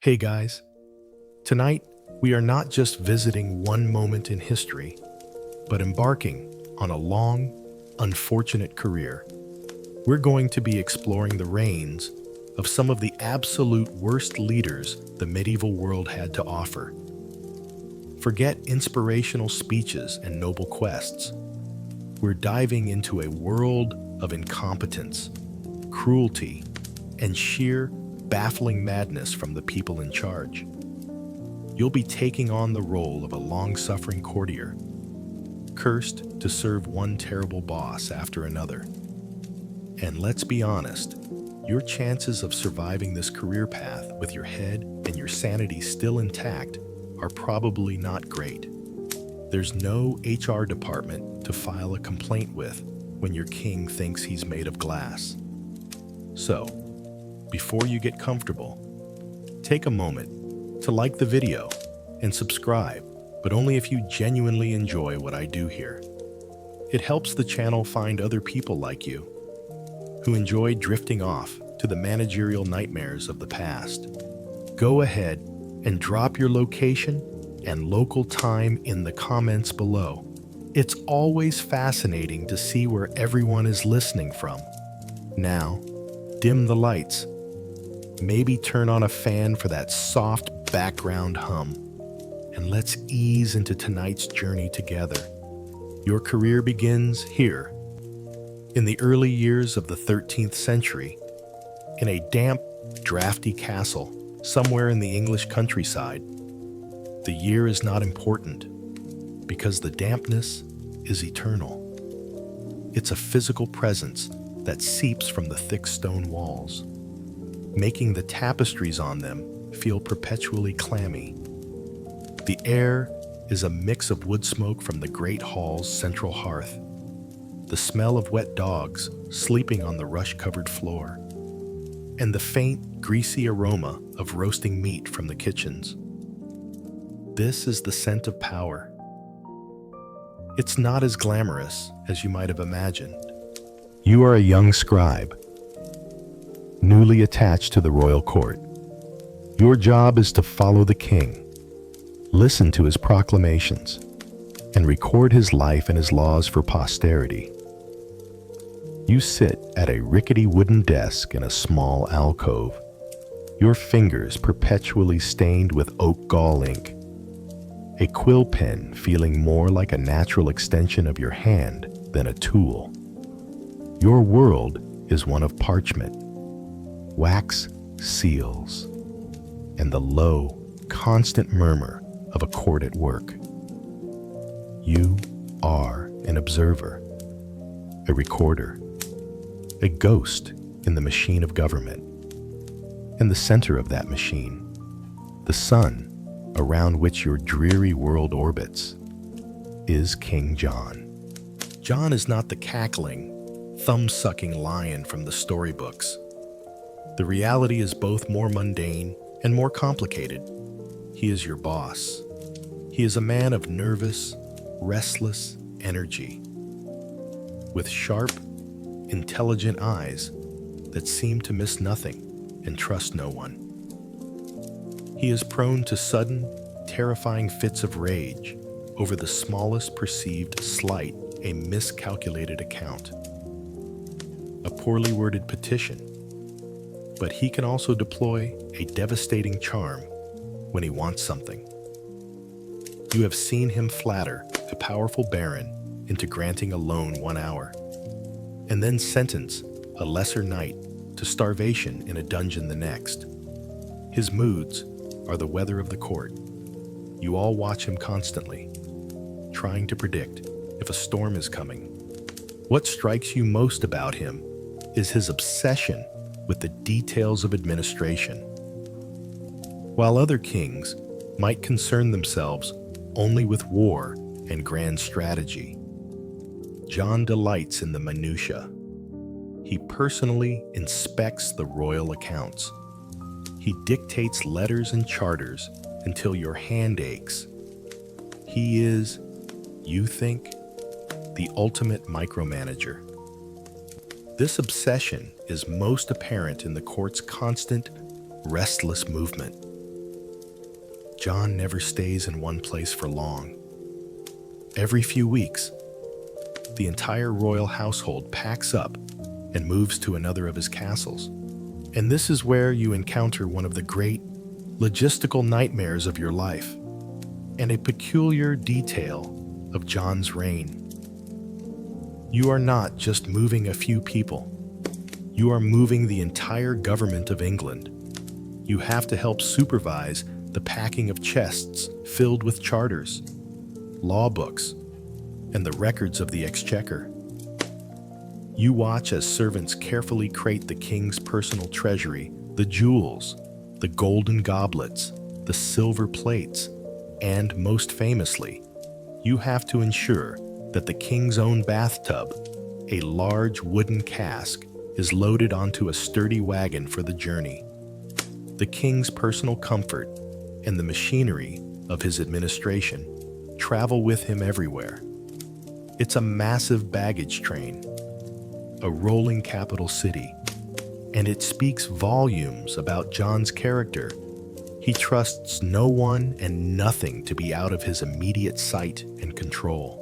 Hey guys, tonight we are not just visiting one moment in history, but embarking on a long, unfortunate career. We're going to be exploring the reigns of some of the absolute worst leaders the medieval world had to offer. Forget inspirational speeches and noble quests. We're diving into a world of incompetence, cruelty, and sheer baffling madness from the people in charge. You'll be taking on the role of a long-suffering courtier, cursed to serve one terrible boss after another. And let's be honest, your chances of surviving this career path with your head and your sanity still intact are probably not great. There's no HR department to file a complaint with when your king thinks he's made of glass. So, before you get comfortable, take a moment to like the video and subscribe, but only if you genuinely enjoy what I do here. It helps the channel find other people like you who enjoy drifting off to the managerial nightmares of the past. Go ahead and drop your location and local time in the comments below. It's always fascinating to see where everyone is listening from. Now, dim the lights. Maybe turn on a fan for that soft background hum, and let's ease into tonight's journey together. Your career begins here, in the early years of the 13th century, in a damp, drafty castle somewhere in the English countryside. The year is not important, because the dampness is eternal. It's a physical presence that seeps from the thick stone walls, making the tapestries on them feel perpetually clammy. The air is a mix of wood smoke from the great hall's central hearth, the smell of wet dogs sleeping on the rush-covered floor, and the faint, greasy aroma of roasting meat from the kitchens. This is the scent of power. It's not as glamorous as you might have imagined. You are a young scribe, newly attached to the royal court. Your job is to follow the king, listen to his proclamations, and record his life and his laws for posterity. You sit at a rickety wooden desk in a small alcove, your fingers perpetually stained with oak gall ink, a quill pen feeling more like a natural extension of your hand than a tool. Your world is one of parchment, wax seals, and the low, constant murmur of a court at work. You are an observer, a recorder, a ghost in the machine of government. In the center of that machine, the sun around which your dreary world orbits, is King John. John is not the cackling, thumb-sucking lion from the storybooks. The reality is both more mundane and more complicated. He is your boss. He is a man of nervous, restless energy, with sharp, intelligent eyes that seem to miss nothing and trust no one. He is prone to sudden, terrifying fits of rage over the smallest perceived slight, a miscalculated account, a poorly worded petition. But he can also deploy a devastating charm when he wants something. You have seen him flatter a powerful baron into granting a loan 1 hour, and then sentence a lesser knight to starvation in a dungeon the next. His moods are the weather of the court. You all watch him constantly, trying to predict if a storm is coming. What strikes you most about him is his obsession with the details of administration. While other kings might concern themselves only with war and grand strategy, John delights in the minutiae. He personally inspects the royal accounts. He dictates letters and charters until your hand aches. He is, you think, the ultimate micromanager. This obsession is most apparent in the court's constant, restless movement. John never stays in one place for long. Every few weeks, the entire royal household packs up and moves to another of his castles. And this is where you encounter one of the great logistical nightmares of your life, and a peculiar detail of John's reign. You are not just moving a few people. You are moving the entire government of England. You have to help supervise the packing of chests filled with charters, law books, and the records of the exchequer. You watch as servants carefully crate the king's personal treasury, the jewels, the golden goblets, the silver plates, and most famously, you have to ensure that the king's own bathtub, a large wooden cask, is loaded onto a sturdy wagon for the journey. The king's personal comfort and the machinery of his administration travel with him everywhere. It's a massive baggage train, a rolling capital city, and it speaks volumes about John's character. He trusts no one and nothing to be out of his immediate sight and control.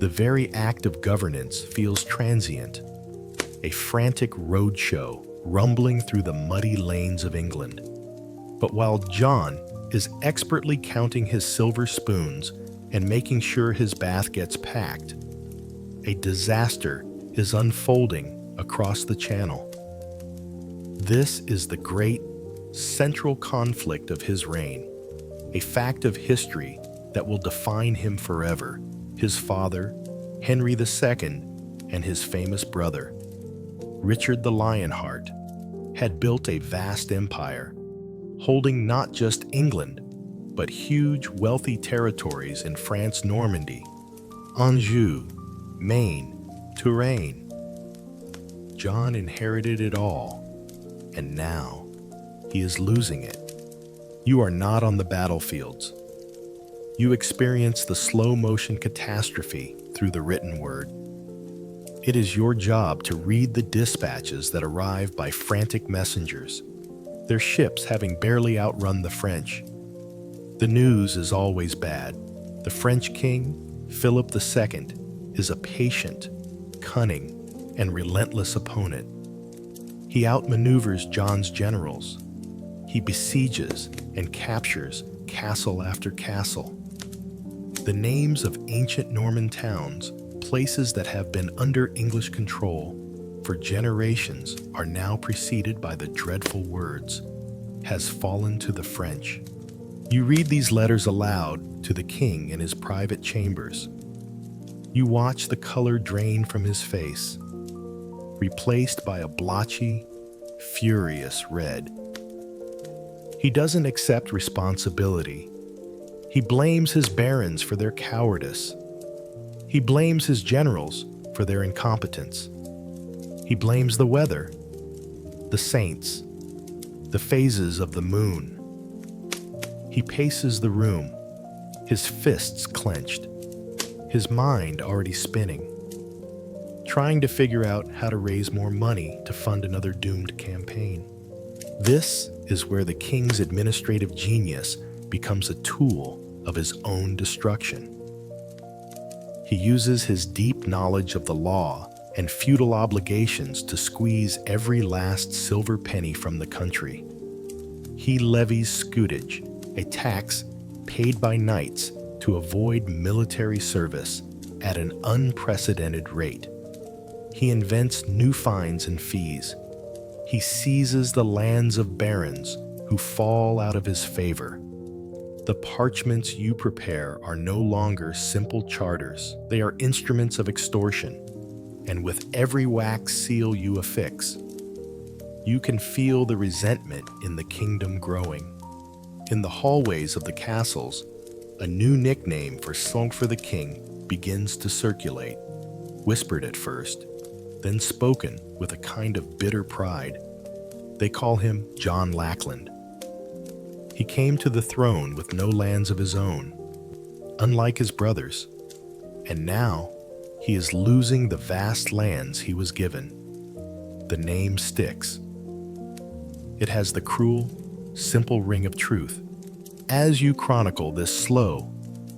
The very act of governance feels transient, a frantic roadshow rumbling through the muddy lanes of England. But while John is expertly counting his silver spoons and making sure his bath gets packed, a disaster is unfolding across the channel. This is the great central conflict of his reign, a fact of history that will define him forever. His father, Henry II, and his famous brother, Richard the Lionheart, had built a vast empire, holding not just England, but huge, wealthy territories in France, Normandy, Anjou, Maine, Touraine. John inherited it all, and now he is losing it. You are not on the battlefields. You experience the slow-motion catastrophe through the written word. It is your job to read the dispatches that arrive by frantic messengers, their ships having barely outrun the French. The news is always bad. The French king, Philip II, is a patient, cunning, and relentless opponent. He outmaneuvers John's generals. He besieges and captures castle after castle. The names of ancient Norman towns, places that have been under English control for generations, are now preceded by the dreadful words, "has fallen to the French." You read these letters aloud to the king in his private chambers. You watch the color drain from his face, replaced by a blotchy, furious red. He doesn't accept responsibility. He blames his barons for their cowardice. He blames his generals for their incompetence. He blames the weather, the saints, the phases of the moon. He paces the room, his fists clenched, his mind already spinning, trying to figure out how to raise more money to fund another doomed campaign. This is where the king's administrative genius becomes a tool of his own destruction. He uses his deep knowledge of the law and feudal obligations to squeeze every last silver penny from the country. He levies scutage, a tax paid by knights to avoid military service, at an unprecedented rate. He invents new fines and fees. He seizes the lands of barons who fall out of his favor. The parchments you prepare are no longer simple charters. They are instruments of extortion. And with every wax seal you affix, you can feel the resentment in the kingdom growing. In the hallways of the castles, a new nickname for the king begins to circulate, whispered at first, then spoken with a kind of bitter pride. They call him John Lackland. He came to the throne with no lands of his own, unlike his brothers, and now he is losing the vast lands he was given. The name sticks. It has the cruel, simple ring of truth. As you chronicle this slow,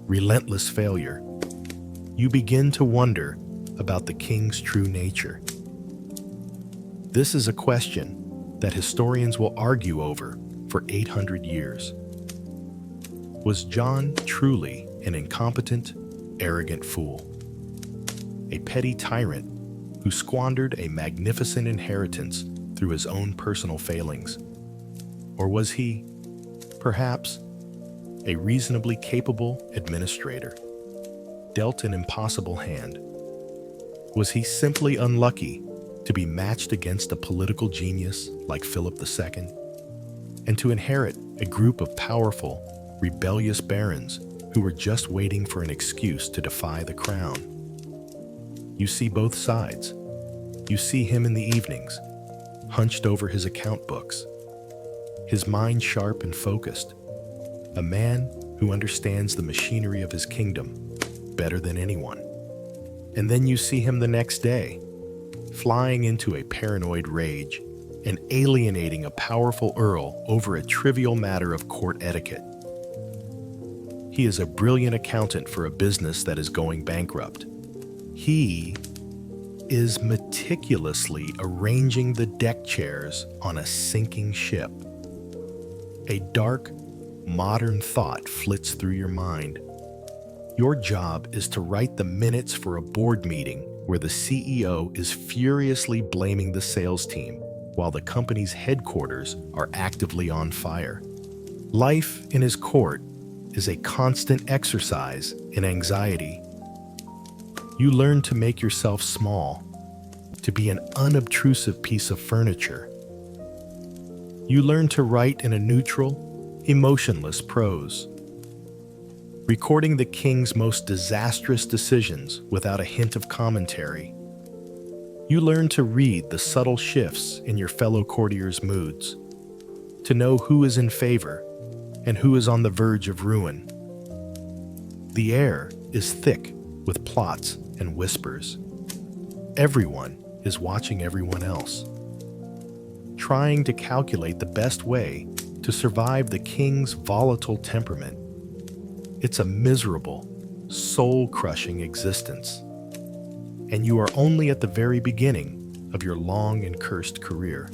relentless failure, you begin to wonder about the king's true nature. This is a question that historians will argue over for 800 years. Was John truly an incompetent, arrogant fool? A petty tyrant who squandered a magnificent inheritance through his own personal failings? Or was he, perhaps, a reasonably capable administrator, dealt an impossible hand? Was he simply unlucky to be matched against a political genius like Philip II, and to inherit a group of powerful, rebellious barons who were just waiting for an excuse to defy the crown? You see both sides. You see him in the evenings, hunched over his account books, his mind sharp and focused, a man who understands the machinery of his kingdom better than anyone. And then you see him the next day, flying into a paranoid rage and alienating a powerful earl over a trivial matter of court etiquette. He is a brilliant accountant for a business that is going bankrupt. He is meticulously arranging the deck chairs on a sinking ship. A dark, modern thought flits through your mind. Your job is to write the minutes for a board meeting where the CEO is furiously blaming the sales team while the company's headquarters are actively on fire. Life in his court is a constant exercise in anxiety. You learn to make yourself small, to be an unobtrusive piece of furniture. You learn to write in a neutral, emotionless prose, recording the king's most disastrous decisions without a hint of commentary. You learn to read the subtle shifts in your fellow courtiers' moods, to know who is in favor and who is on the verge of ruin. The air is thick with plots and whispers. Everyone is watching everyone else, trying to calculate the best way to survive the king's volatile temperament. It's a miserable, soul-crushing existence, and you are only at the very beginning of your long and cursed career.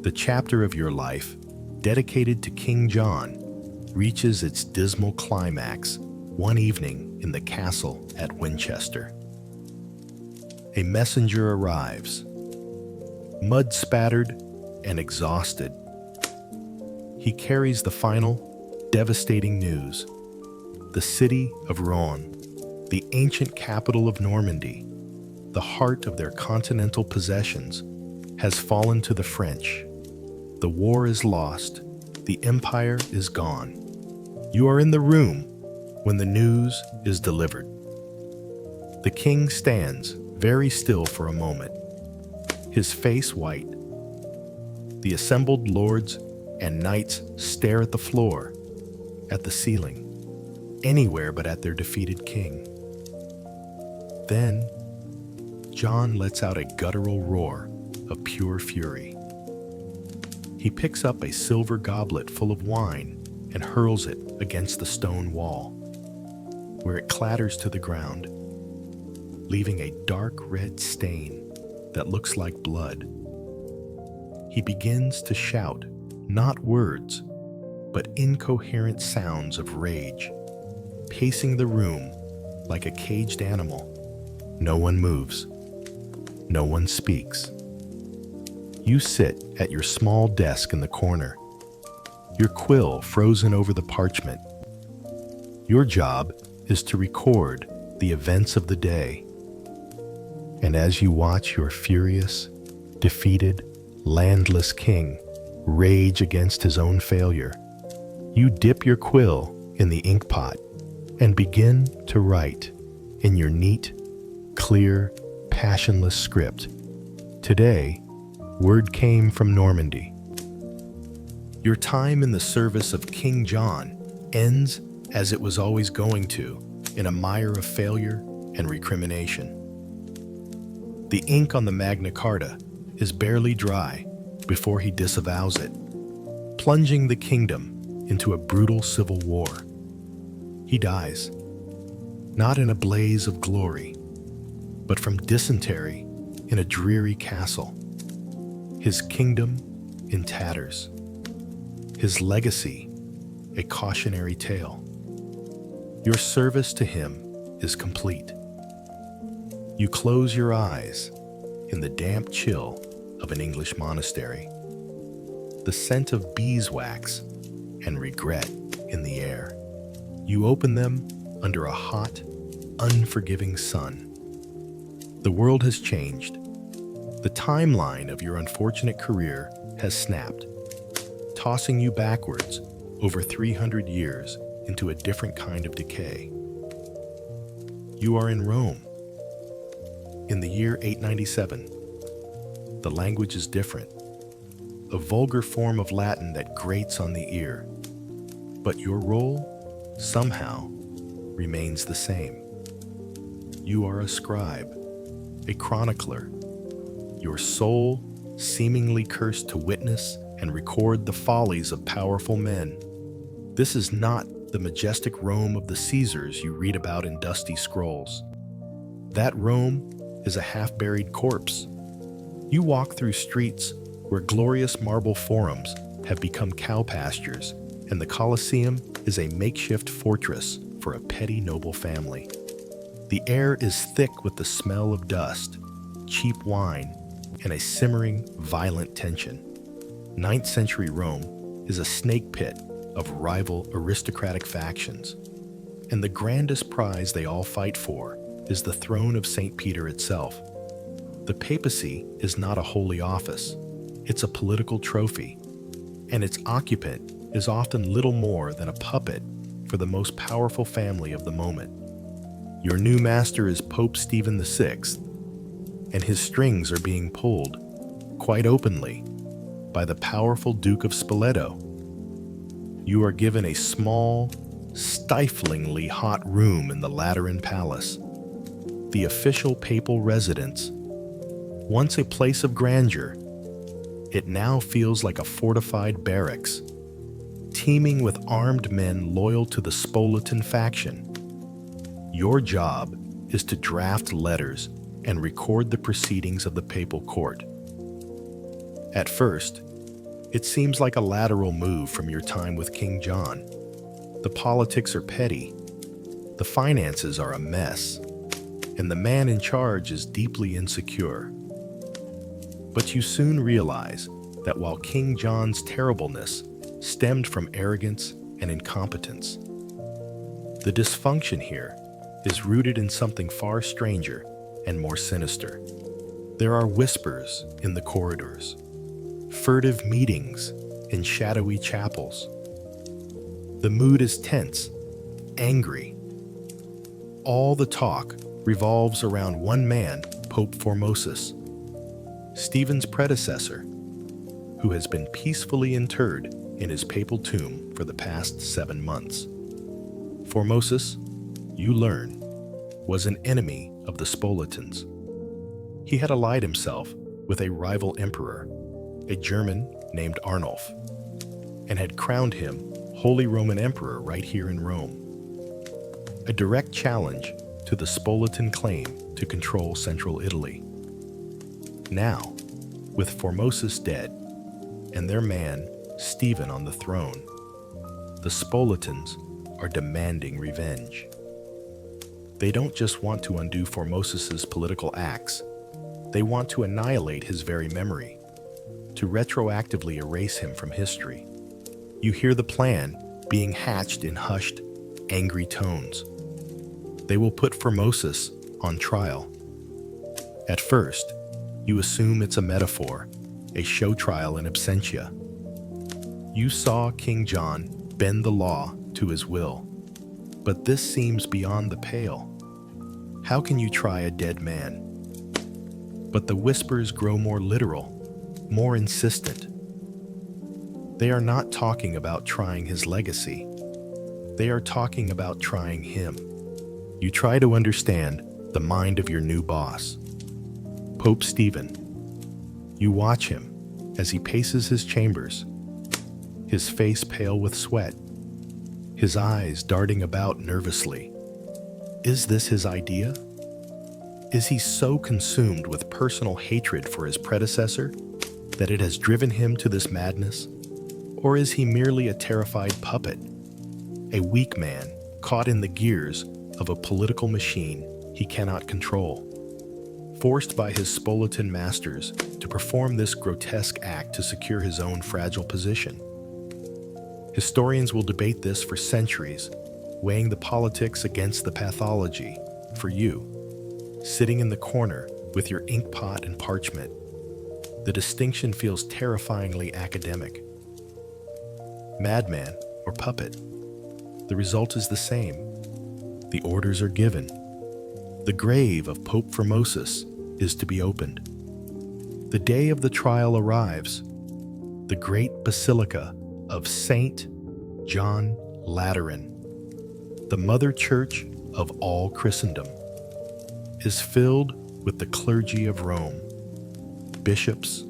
The chapter of your life dedicated to King John reaches its dismal climax one evening in the castle at Winchester. A messenger arrives, mud-spattered and exhausted. He carries the final, devastating news. The city of Rouen, the ancient capital of Normandy, the heart of their continental possessions, has fallen to the French. The war is lost. The empire is gone. You are in the room when the news is delivered. The king stands very still for a moment, his face white. The assembled lords and knights stare at the floor, at the ceiling, anywhere but at their defeated king. Then, John lets out a guttural roar of pure fury. He picks up a silver goblet full of wine and hurls it against the stone wall, where it clatters to the ground, leaving a dark red stain that looks like blood. He begins to shout, not words, but incoherent sounds of rage, pacing the room like a caged animal. No one moves. No one speaks. You sit at your small desk in the corner, your quill frozen over the parchment. Your job is to record the events of the day. And as you watch your furious, defeated, landless king rage against his own failure, you dip your quill in the ink pot and begin to write in your neat, clear, passionless script. Today, word came from Normandy. Your time in the service of King John ends as it was always going to, in a mire of failure and recrimination. The ink on the Magna Carta is barely dry before he disavows it, plunging the kingdom into a brutal civil war. He dies, not in a blaze of glory, but from dysentery in a dreary castle. His kingdom in tatters. His legacy a cautionary tale. Your service to him is complete. You close your eyes in the damp chill of an English monastery. The scent of beeswax and regret in the air. You open them under a hot, unforgiving sun. The world has changed. The timeline of your unfortunate career has snapped, tossing you backwards over 300 years into a different kind of decay. You are in Rome. In the year 897, the language is different, a vulgar form of Latin that grates on the ear. But your role, somehow, remains the same. You are a scribe, a chronicler, your soul seemingly cursed to witness and record the follies of powerful men. This is not the majestic Rome of the Caesars you read about in dusty scrolls. That Rome is a half-buried corpse. You walk through streets where glorious marble forums have become cow pastures, and the Colosseum is a makeshift fortress for a petty noble family. The air is thick with the smell of dust, cheap wine, and a simmering, violent tension. 9th century Rome is a snake pit of rival aristocratic factions, and the grandest prize they all fight for is the throne of St. Peter itself. The papacy is not a holy office, it's a political trophy, and its occupant is often little more than a puppet for the most powerful family of the moment. Your new master is Pope Stephen VI, and his strings are being pulled, quite openly, by the powerful Duke of Spoleto. You are given a small, stiflingly hot room in the Lateran Palace, the official papal residence. Once a place of grandeur, it now feels like a fortified barracks, teeming with armed men loyal to the Spoletan faction. Your job is to draft letters and record the proceedings of the papal court. At first, it seems like a lateral move from your time with King John. The politics are petty, the finances are a mess, and the man in charge is deeply insecure. But you soon realize that while King John's terribleness stemmed from arrogance and incompetence, the dysfunction here is rooted in something far stranger and more sinister. There are whispers in the corridors, furtive meetings in shadowy chapels. The mood is tense, angry. All the talk revolves around one man, Pope Formosus, Stephen's predecessor, who has been peacefully interred in his papal tomb for the past 7 months. Formosus, you learn, was an enemy of the Spoletans. He had allied himself with a rival emperor, a German named Arnulf, and had crowned him Holy Roman Emperor right here in Rome. A direct challenge to the Spoletan claim to control central Italy. Now, with Formosus dead and their man Stephen on the throne, the Spoletans are demanding revenge. They don't just want to undo Formosus's political acts, they want to annihilate his very memory, to retroactively erase him from history. You hear the plan being hatched in hushed, angry tones. They will put Formosus on trial. At first, you assume it's a metaphor, a show trial in absentia. You saw King John bend the law to his will, but this seems beyond the pale. How can you try a dead man? But the whispers grow more literal, more insistent. They are not talking about trying his legacy. They are talking about trying him. You try to understand the mind of your new boss, Pope Stephen. You watch him as he paces his chambers, his face pale with sweat, his eyes darting about nervously. Is this his idea? Is he so consumed with personal hatred for his predecessor that it has driven him to this madness? Or is he merely a terrified puppet, a weak man caught in the gears of a political machine he cannot control, forced by his Spolitan masters to perform this grotesque act to secure his own fragile position? Historians will debate this for centuries, weighing the politics against the pathology. For you, sitting in the corner with your inkpot and parchment, the distinction feels terrifyingly academic. Madman or puppet, the result is the same. The orders are given. The grave of Pope Formosus is to be opened. The day of the trial arrives. The great basilica of Saint John Lateran, the mother church of all Christendom, is filled with the clergy of Rome. Bishops,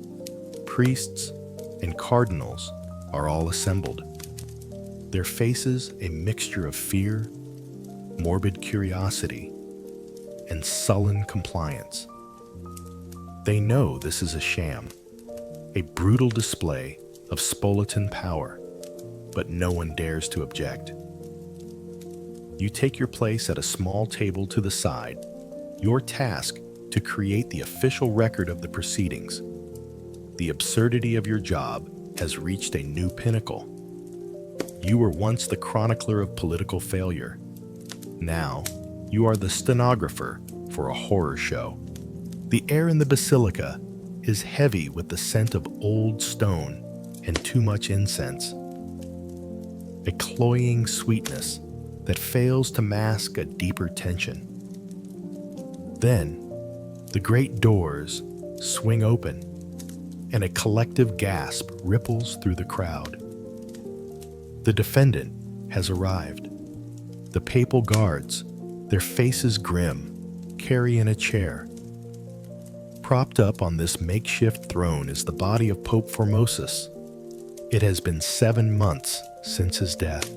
priests, and cardinals are all assembled, their faces a mixture of fear, morbid curiosity, and sullen compliance. They know this is a sham, a brutal display of Spolitan power, but no one dares to object. You take your place at a small table to the side, your task to create the official record of the proceedings. The absurdity of your job has reached a new pinnacle. You were once the chronicler of political failure. Now, you are the stenographer for a horror show. The air in the basilica is heavy with the scent of old stone and too much incense, a cloying sweetness that fails to mask a deeper tension. Then, the great doors swing open, and a collective gasp ripples through the crowd. The defendant has arrived. The papal guards, their faces grim, carry in a chair. Propped up on this makeshift throne is the body of Pope Formosus. It has been 7 months since his death.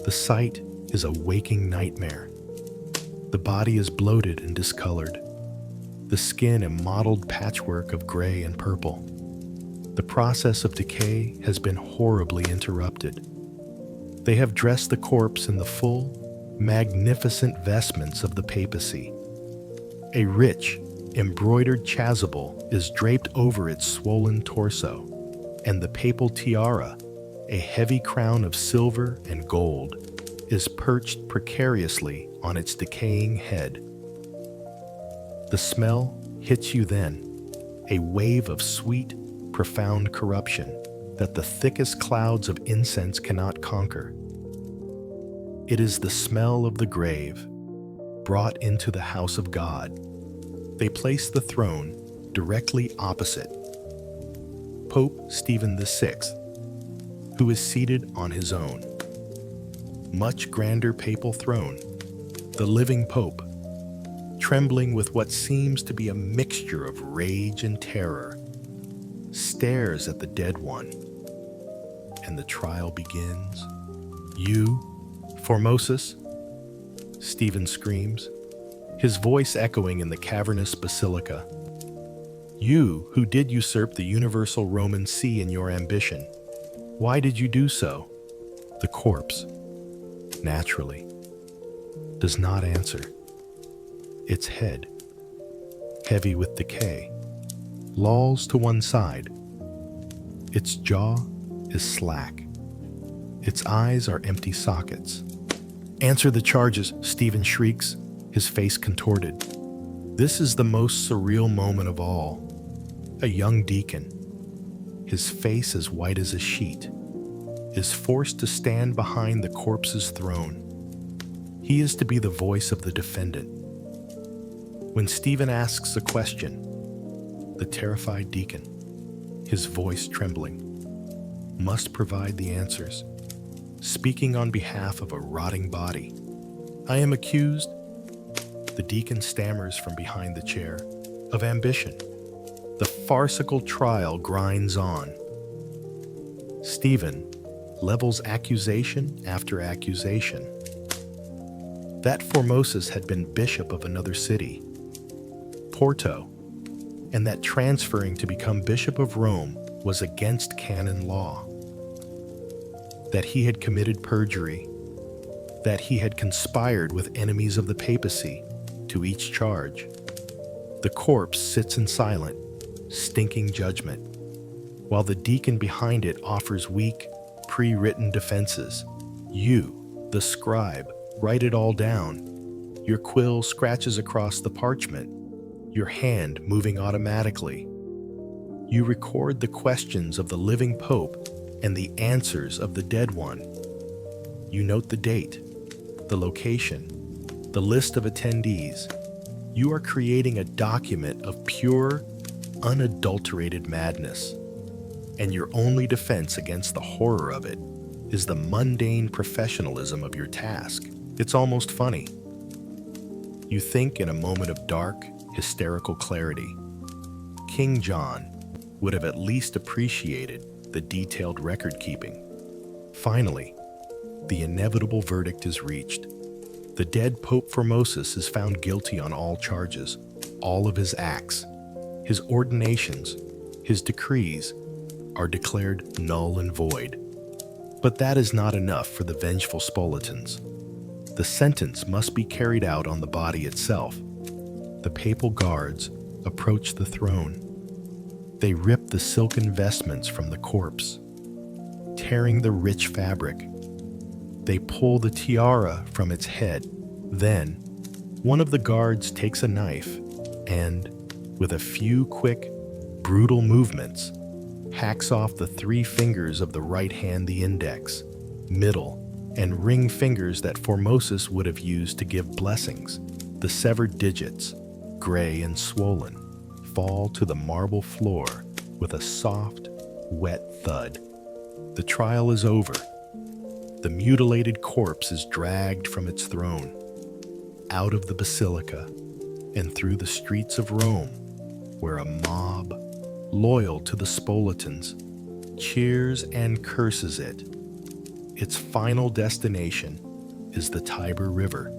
The sight is a waking nightmare. The body is bloated and discolored, the skin a mottled patchwork of gray and purple. The process of decay has been horribly interrupted. They have dressed the corpse in the full, magnificent vestments of the papacy. A rich, embroidered chasuble is draped over its swollen torso, and the papal tiara, a heavy crown of silver and gold, is perched precariously on its decaying head. The smell hits you then, a wave of sweet, profound corruption that the thickest clouds of incense cannot conquer. It is the smell of the grave, brought into the house of God. They place the throne directly opposite Pope Stephen VI, who is seated on his own, much grander papal throne. The living pope, trembling with what seems to be a mixture of rage and terror, stares at the dead one, and the trial begins. "You, Formosus?" Stephen screams, his voice echoing in the cavernous basilica. "You who did usurp the universal Roman see in your ambition. Why did you do so?" The corpse, naturally, does not answer. Its head, heavy with decay, lolls to one side. Its jaw is slack. Its eyes are empty sockets. "Answer the charges," Stephen shrieks, his face contorted. This is the most surreal moment of all. A young deacon, his face as white as a sheet, is forced to stand behind the corpse's throne. He is to be the voice of the defendant. When Stephen asks a question, the terrified deacon, his voice trembling, must provide the answers, speaking on behalf of a rotting body. "I am accused," the deacon stammers from behind the chair, "of ambition." The farcical trial grinds on. Stephen levels accusation after accusation. That Formosus had been bishop of another city, Porto, and that transferring to become Bishop of Rome was against canon law. That he had committed perjury, that he had conspired with enemies of the papacy to each charge. The corpse sits in silent, stinking judgment, while the deacon behind it offers weak, pre-written defenses. You, the scribe, write it all down. Your quill scratches across the parchment, your hand moving automatically. You record the questions of the living pope and the answers of the dead one. You note the date, the location, the list of attendees. You are creating a document of pure, unadulterated madness. And your only defense against the horror of it is the mundane professionalism of your task. It's almost funny. You think in a moment of dark, hysterical clarity. King John would have at least appreciated the detailed record keeping. Finally, the inevitable verdict is reached. The dead Pope Formosus is found guilty on all charges. All of his acts, his ordinations, his decrees are declared null and void. But that is not enough for the vengeful Spolatans. The sentence must be carried out on the body itself. The papal guards approach the throne. They rip the silken vestments from the corpse, tearing the rich fabric. They pull the tiara from its head. Then, one of the guards takes a knife and, with a few quick, brutal movements, hacks off the 3 fingers of the right hand, the index, middle, and ring fingers that Formosus would have used to give blessings. The severed digits, gray and swollen, fall to the marble floor with a soft, wet thud. The trial is over. The mutilated corpse is dragged from its throne, out of the basilica, and through the streets of Rome, where a mob, loyal to the Spolatans, cheers and curses it. Its final destination is the Tiber River,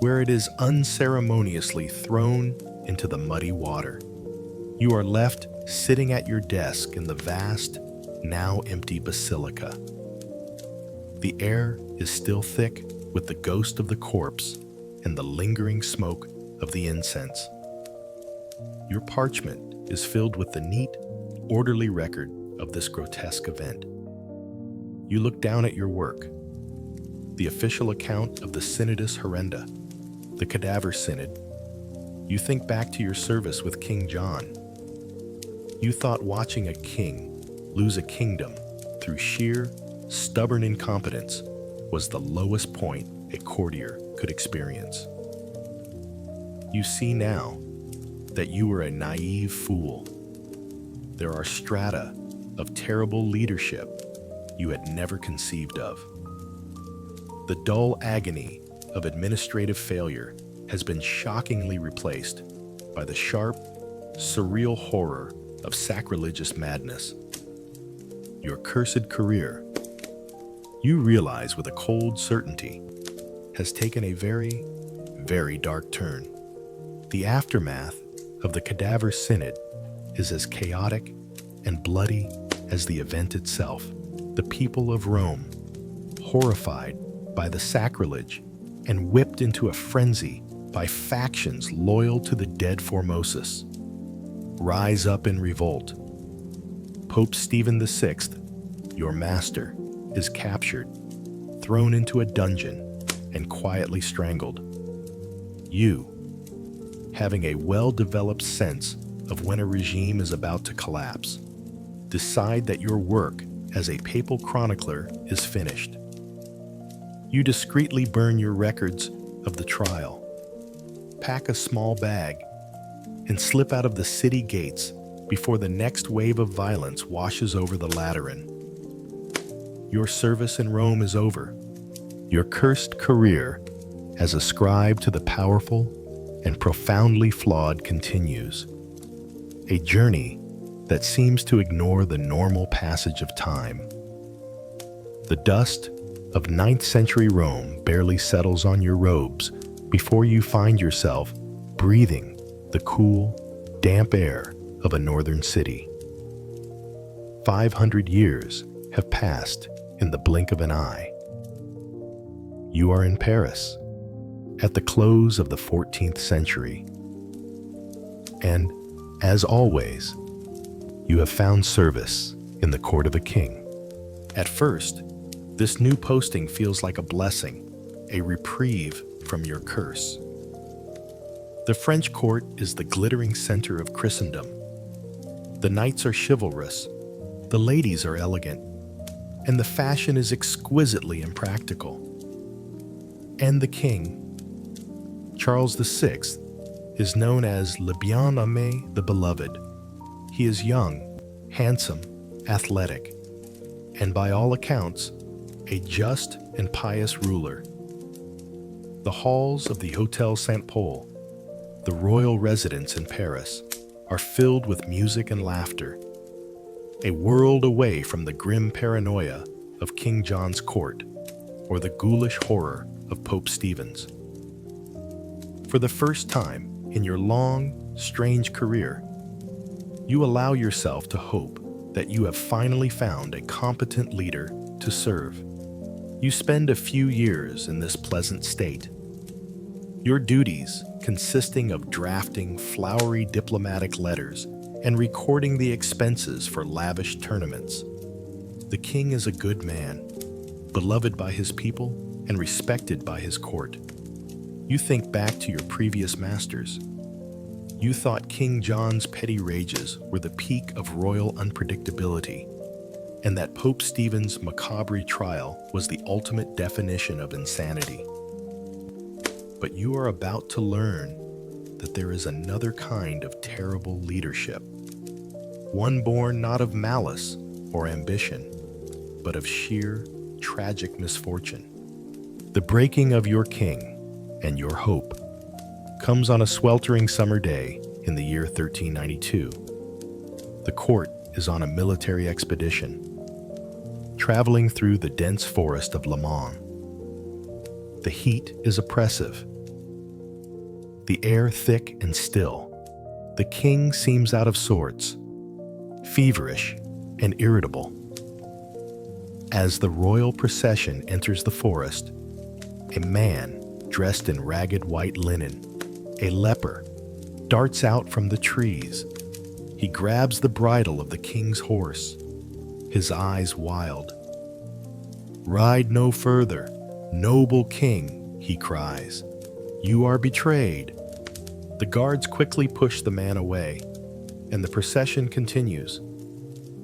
where it is unceremoniously thrown into the muddy water. You are left sitting at your desk in the vast, now empty basilica. The air is still thick with the ghost of the corpse and the lingering smoke of the incense. Your parchment is filled with the neat, orderly record of this grotesque event. You look down at your work, the official account of the Synodus Horrenda, the Cadaver Synod. You think back to your service with King John. You thought watching a king lose a kingdom through sheer, stubborn incompetence was the lowest point a courtier could experience. You see now that you were a naive fool. There are strata of terrible leadership you had never conceived of. The dull agony of administrative failure has been shockingly replaced by the sharp, surreal horror of sacrilegious madness. Your cursed career, you realize with a cold certainty, has taken a very, very dark turn. The aftermath of the Cadaver Synod is as chaotic and bloody as the event itself. The people of Rome, horrified by the sacrilege and whipped into a frenzy by factions loyal to the dead Formosus, rise up in revolt. Pope Stephen VI, your master, is captured, thrown into a dungeon, and quietly strangled. You, having a well-developed sense of when a regime is about to collapse, decide that your work as a papal chronicler is finished. You discreetly burn your records of the trial, pack a small bag, and slip out of the city gates before the next wave of violence washes over the Lateran. Your service in Rome is over. Your cursed career as a scribe to the powerful and profoundly flawed continues. A journey that seems to ignore the normal passage of time. The dust of 9th century Rome barely settles on your robes before you find yourself breathing the cool, damp air of a northern city. 500 years have passed in the blink of an eye. You are in Paris, at the close of the 14th century. And, as always, you have found service in the court of a king. At first, this new posting feels like a blessing, a reprieve from your curse. The French court is the glittering center of Christendom. The knights are chivalrous, the ladies are elegant, and the fashion is exquisitely impractical. And the king, Charles VI, is known as Le Bien-Aimé, the Beloved. He is young, handsome, athletic, and by all accounts, a just and pious ruler. The halls of the Hôtel Saint-Paul, the royal residence in Paris, are filled with music and laughter, a world away from the grim paranoia of King John's court or the ghoulish horror of Pope Stephen's. For the first time in your long, strange career, you allow yourself to hope that you have finally found a competent leader to serve. You spend a few years in this pleasant state. Your duties consisting of drafting flowery diplomatic letters and recording the expenses for lavish tournaments. The king is a good man, beloved by his people and respected by his court. You think back to your previous masters. You thought King John's petty rages were the peak of royal unpredictability, and that Pope Stephen's macabre trial was the ultimate definition of insanity. But you are about to learn that there is another kind of terrible leadership, one born not of malice or ambition, but of sheer, tragic misfortune. The breaking of your king and your hope comes on a sweltering summer day in the year 1392. The court is on a military expedition, traveling through the dense forest of Le Mans. The heat is oppressive, the air thick and still. The king seems out of sorts, feverish and irritable. As the royal procession enters the forest, a man dressed in ragged white linen, a leper, darts out from the trees. He grabs the bridle of the king's horse, his eyes wild. "Ride no further, noble king," he cries. "You are betrayed." The guards quickly push the man away, and the procession continues.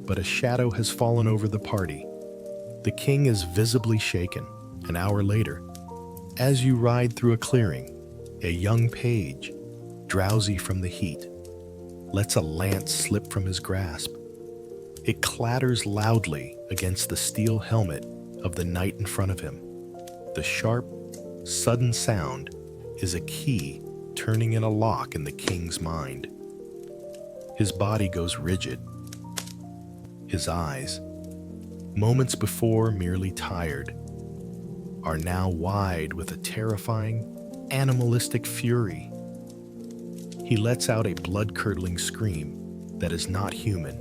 But a shadow has fallen over the party. The king is visibly shaken. An hour later, as you ride through a clearing, a young page, drowsy from the heat, lets a lance slip from his grasp. It clatters loudly against the steel helmet of the knight in front of him. The sharp, sudden sound is a key turning in a lock in the king's mind. His body goes rigid. His eyes, moments before merely tired, are now wide with a terrifying, animalistic fury. He lets out a blood-curdling scream that is not human.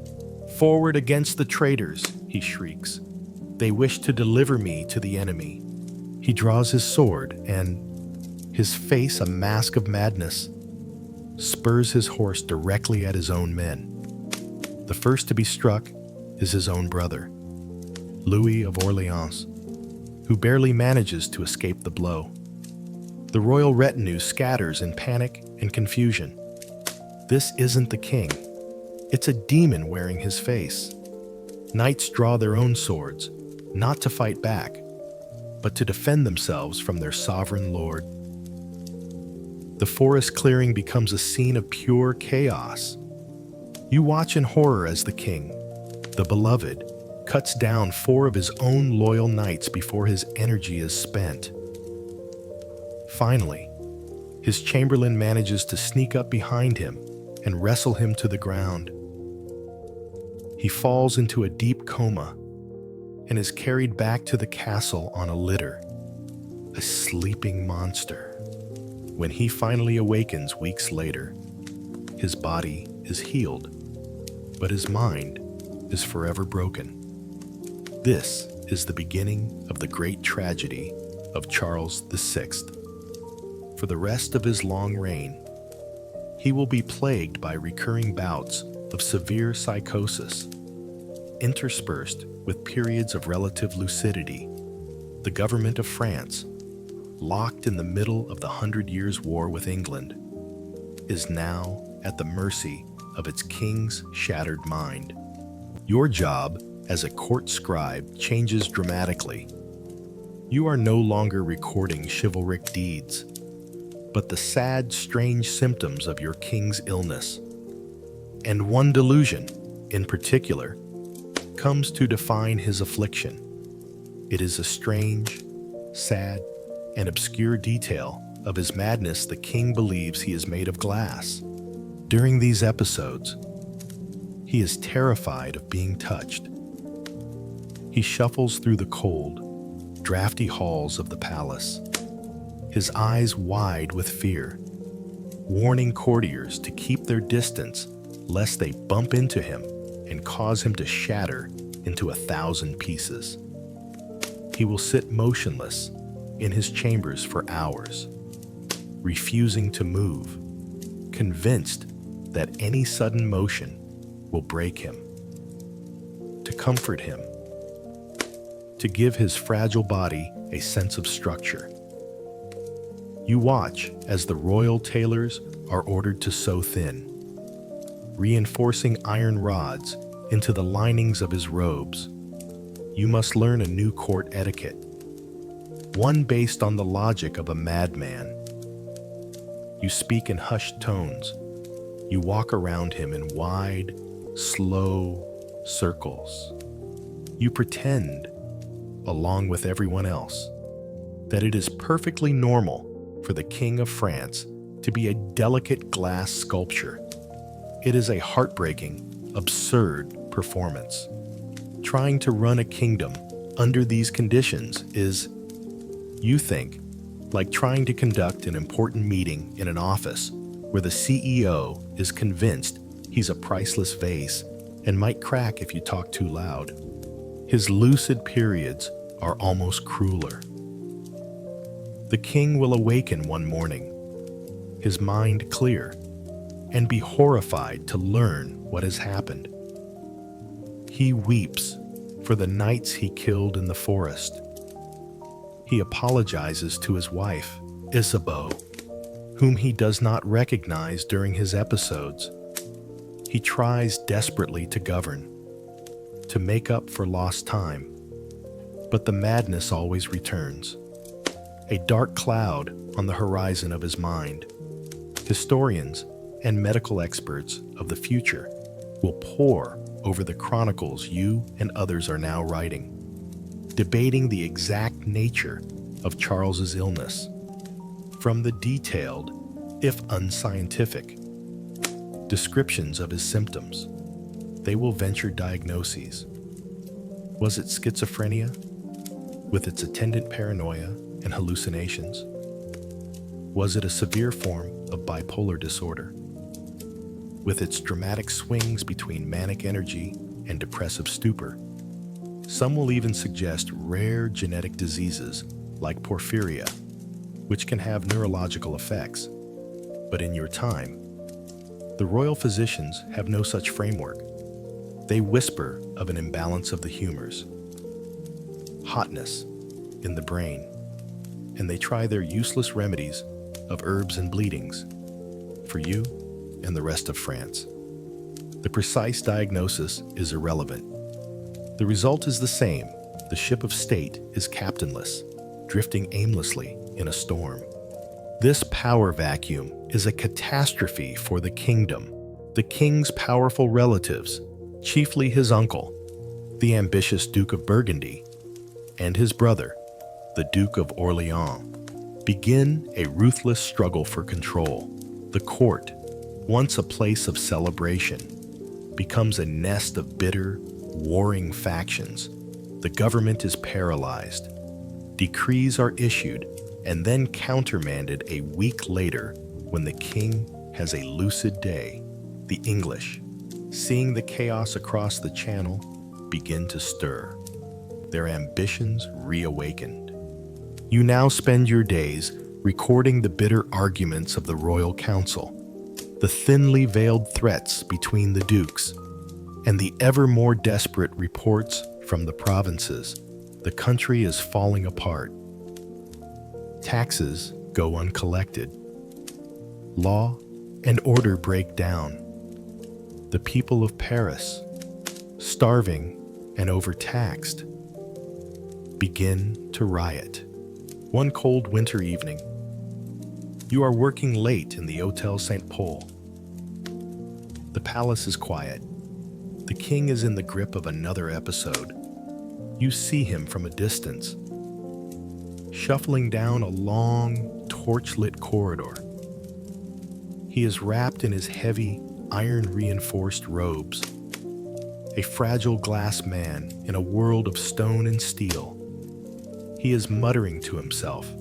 "Forward against the traitors," he shrieks. "They wish to deliver me to the enemy." He draws his sword and, his face a mask of madness, spurs his horse directly at his own men. The first to be struck is his own brother, Louis of Orleans, who barely manages to escape the blow. The royal retinue scatters in panic and confusion. This isn't the king. It's a demon wearing his face. Knights draw their own swords, not to fight back, but to defend themselves from their sovereign lord. The forest clearing becomes a scene of pure chaos. You watch in horror as the king, the beloved, cuts down 4 of his own loyal knights before his energy is spent. Finally, his chamberlain manages to sneak up behind him and wrestle him to the ground. He falls into a deep coma and is carried back to the castle on a litter, a sleeping monster. When he finally awakens weeks later, his body is healed, but his mind is forever broken. This is the beginning of the great tragedy of Charles VI. For the rest of his long reign, he will be plagued by recurring bouts of severe psychosis, interspersed with periods of relative lucidity. The government of France, locked in the middle of the 100 Years' War with England, is now at the mercy of its king's shattered mind. Your job as a court scribe changes dramatically. You are no longer recording chivalric deeds, but the sad, strange symptoms of your king's illness. And one delusion, in particular, comes to define his affliction. It is a strange, sad, and obscure detail of his madness. The king believes he is made of glass. During these episodes, he is terrified of being touched. He shuffles through the cold, drafty halls of the palace, his eyes wide with fear, warning courtiers to keep their distance lest they bump into him and cause him to shatter into 1,000 pieces. He will sit motionless in his chambers for hours, refusing to move, convinced that any sudden motion will break him. To comfort him, to give his fragile body a sense of structure, you watch as the royal tailors are ordered to sew thin, reinforcing iron rods into the linings of his robes. You must learn a new court etiquette, one based on the logic of a madman. You speak in hushed tones. You walk around him in wide, slow circles. You pretend, along with everyone else, that it is perfectly normal for the King of France to be a delicate glass sculpture. It is a heartbreaking, absurd performance. Trying to run a kingdom under these conditions is, you think, like trying to conduct an important meeting in an office where the CEO is convinced he's a priceless vase and might crack if you talk too loud. His lucid periods are almost crueler. The king will awaken one morning, his mind clear, and be horrified to learn what has happened. He weeps for the knights he killed in the forest. He apologizes to his wife, Isabeau, whom he does not recognize during his episodes. He tries desperately to govern, to make up for lost time, but the madness always returns. A dark cloud on the horizon of his mind. Historians and medical experts of the future will pore over the chronicles you and others are now writing, debating the exact nature of Charles's illness. From the detailed, if unscientific, descriptions of his symptoms, they will venture diagnoses. Was it schizophrenia, with its attendant paranoia and hallucinations? Was it a severe form of bipolar disorder, with its dramatic swings between manic energy and depressive stupor? Some will even suggest rare genetic diseases like porphyria, which can have neurological effects. But in your time, the royal physicians have no such framework. They whisper of an imbalance of the humors, hotness in the brain, and they try their useless remedies of herbs and bleedings for you and the rest of France. The precise diagnosis is irrelevant. The result is the same. The ship of state is captainless, drifting aimlessly in a storm. This power vacuum is a catastrophe for the kingdom. The king's powerful relatives, chiefly his uncle, the ambitious Duke of Burgundy, and his brother, the Duke of Orleans, begin a ruthless struggle for control. The court, once a place of celebration, becomes a nest of bitter, warring factions. The government is paralyzed. Decrees are issued and then countermanded a week later when the king has a lucid day. The English, seeing the chaos across the channel, begin to stir, their ambitions reawakened. You now spend your days recording the bitter arguments of the royal council, the thinly veiled threats between the dukes, and the ever more desperate reports from the provinces. The country is falling apart. Taxes go uncollected. Law and order break down. The people of Paris, starving and overtaxed, begin to riot. One cold winter evening, you are working late in the Hotel St. Paul. The palace is quiet. The king is in the grip of another episode. You see him from a distance, shuffling down a long, torch-lit corridor. He is wrapped in his heavy, iron-reinforced robes, a fragile glass man in a world of stone and steel. He is muttering to himself,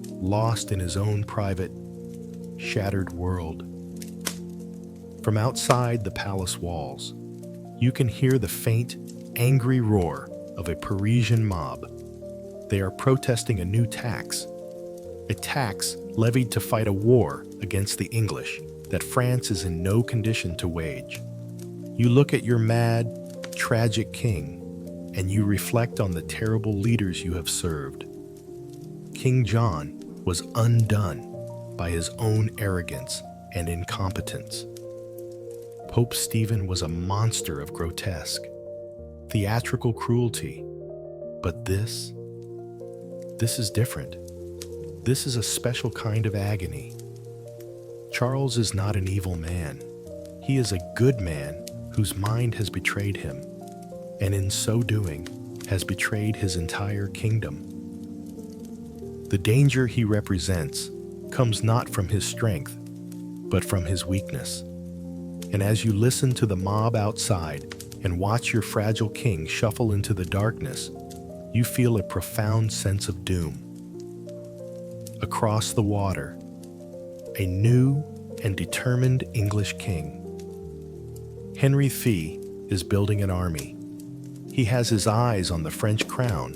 lost in his own private, shattered world. From outside the palace walls, you can hear the faint, angry roar of a Parisian mob. They are protesting a new tax, a tax levied to fight a war against the English that France is in no condition to wage. You look at your mad, tragic king, and you reflect on the terrible leaders you have served. King John was undone by his own arrogance and incompetence. Pope Stephen was a monster of grotesque, theatrical cruelty. But this is different. This is a special kind of agony. Charles is not an evil man. He is a good man whose mind has betrayed him, and in so doing, has betrayed his entire kingdom. The danger he represents comes not from his strength, but from his weakness. And as you listen to the mob outside and watch your fragile king shuffle into the darkness, you feel a profound sense of doom. Across the water, a new and determined English king. Henry V is building an army. He has his eyes on the French crown,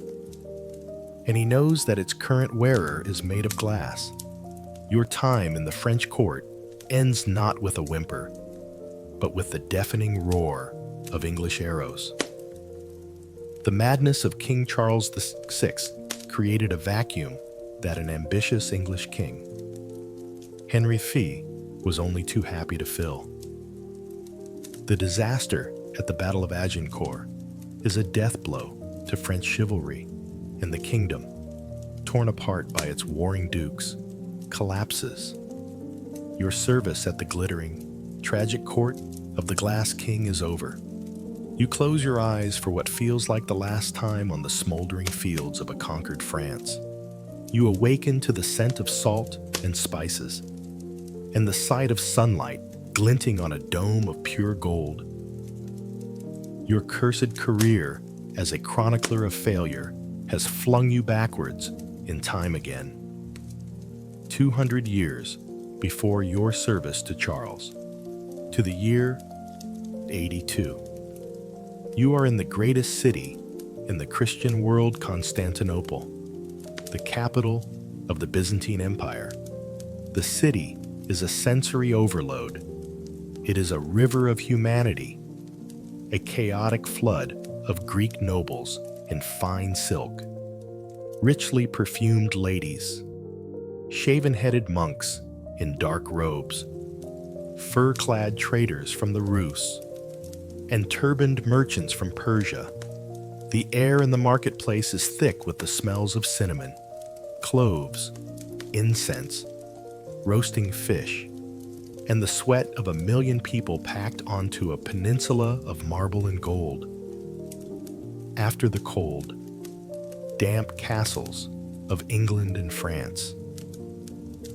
and he knows that its current wearer is made of glass. Your time in the French court ends not with a whimper, but with the deafening roar of English arrows. The madness of King Charles VI created a vacuum that an ambitious English king, Henry V, was only too happy to fill. The disaster at the Battle of Agincourt is a death blow to French chivalry, and the kingdom, torn apart by its warring dukes, collapses. Your service at the glittering, tragic court of the Glass King is over. You close your eyes for what feels like the last time on the smoldering fields of a conquered France. You awaken to the scent of salt and spices, and the sight of sunlight glinting on a dome of pure gold. Your cursed career as a chronicler of failure has flung you backwards in time again. 200 years before your service to Charles, to the year 82. You are in the greatest city in the Christian world, Constantinople, the capital of the Byzantine Empire. The city is a sensory overload. It is a river of humanity, a chaotic flood of Greek nobles in fine silk, richly perfumed ladies, shaven-headed monks in dark robes, fur-clad traders from the Rus, and turbaned merchants from Persia. The air in the marketplace is thick with the smells of cinnamon, cloves, incense, roasting fish, and the sweat of 1 million people packed onto a peninsula of marble and gold. After the cold, damp castles of England and France,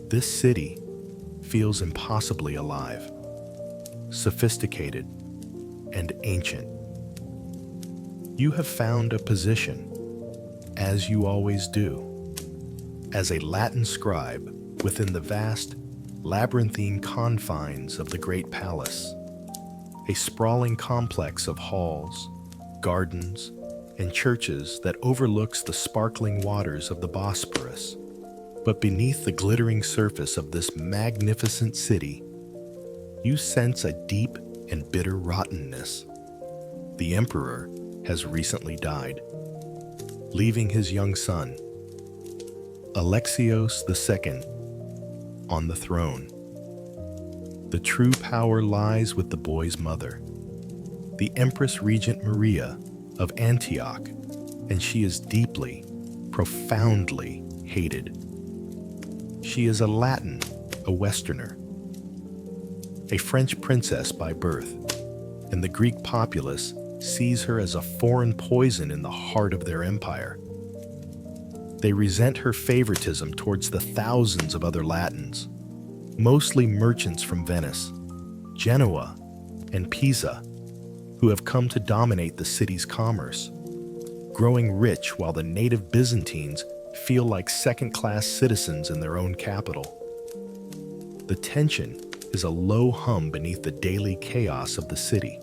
this city feels impossibly alive, sophisticated, and ancient. You have found a position, as you always do, as a Latin scribe within the vast, labyrinthine confines of the great palace, a sprawling complex of halls, gardens, and churches that overlooks the sparkling waters of the Bosporus. But beneath the glittering surface of this magnificent city, you sense a deep and bitter rottenness. The emperor has recently died, leaving his young son, Alexios II, on the throne. The true power lies with the boy's mother, the Empress Regent Maria of Antioch, and she is deeply, profoundly hated. She is a Latin, a Westerner, a French princess by birth, and the Greek populace sees her as a foreign poison in the heart of their empire. They resent her favoritism towards the thousands of other Latins, mostly merchants from Venice, Genoa, and Pisa, who have come to dominate the city's commerce, growing rich while the native Byzantines feel like second-class citizens in their own capital. The tension is a low hum beneath the daily chaos of the city,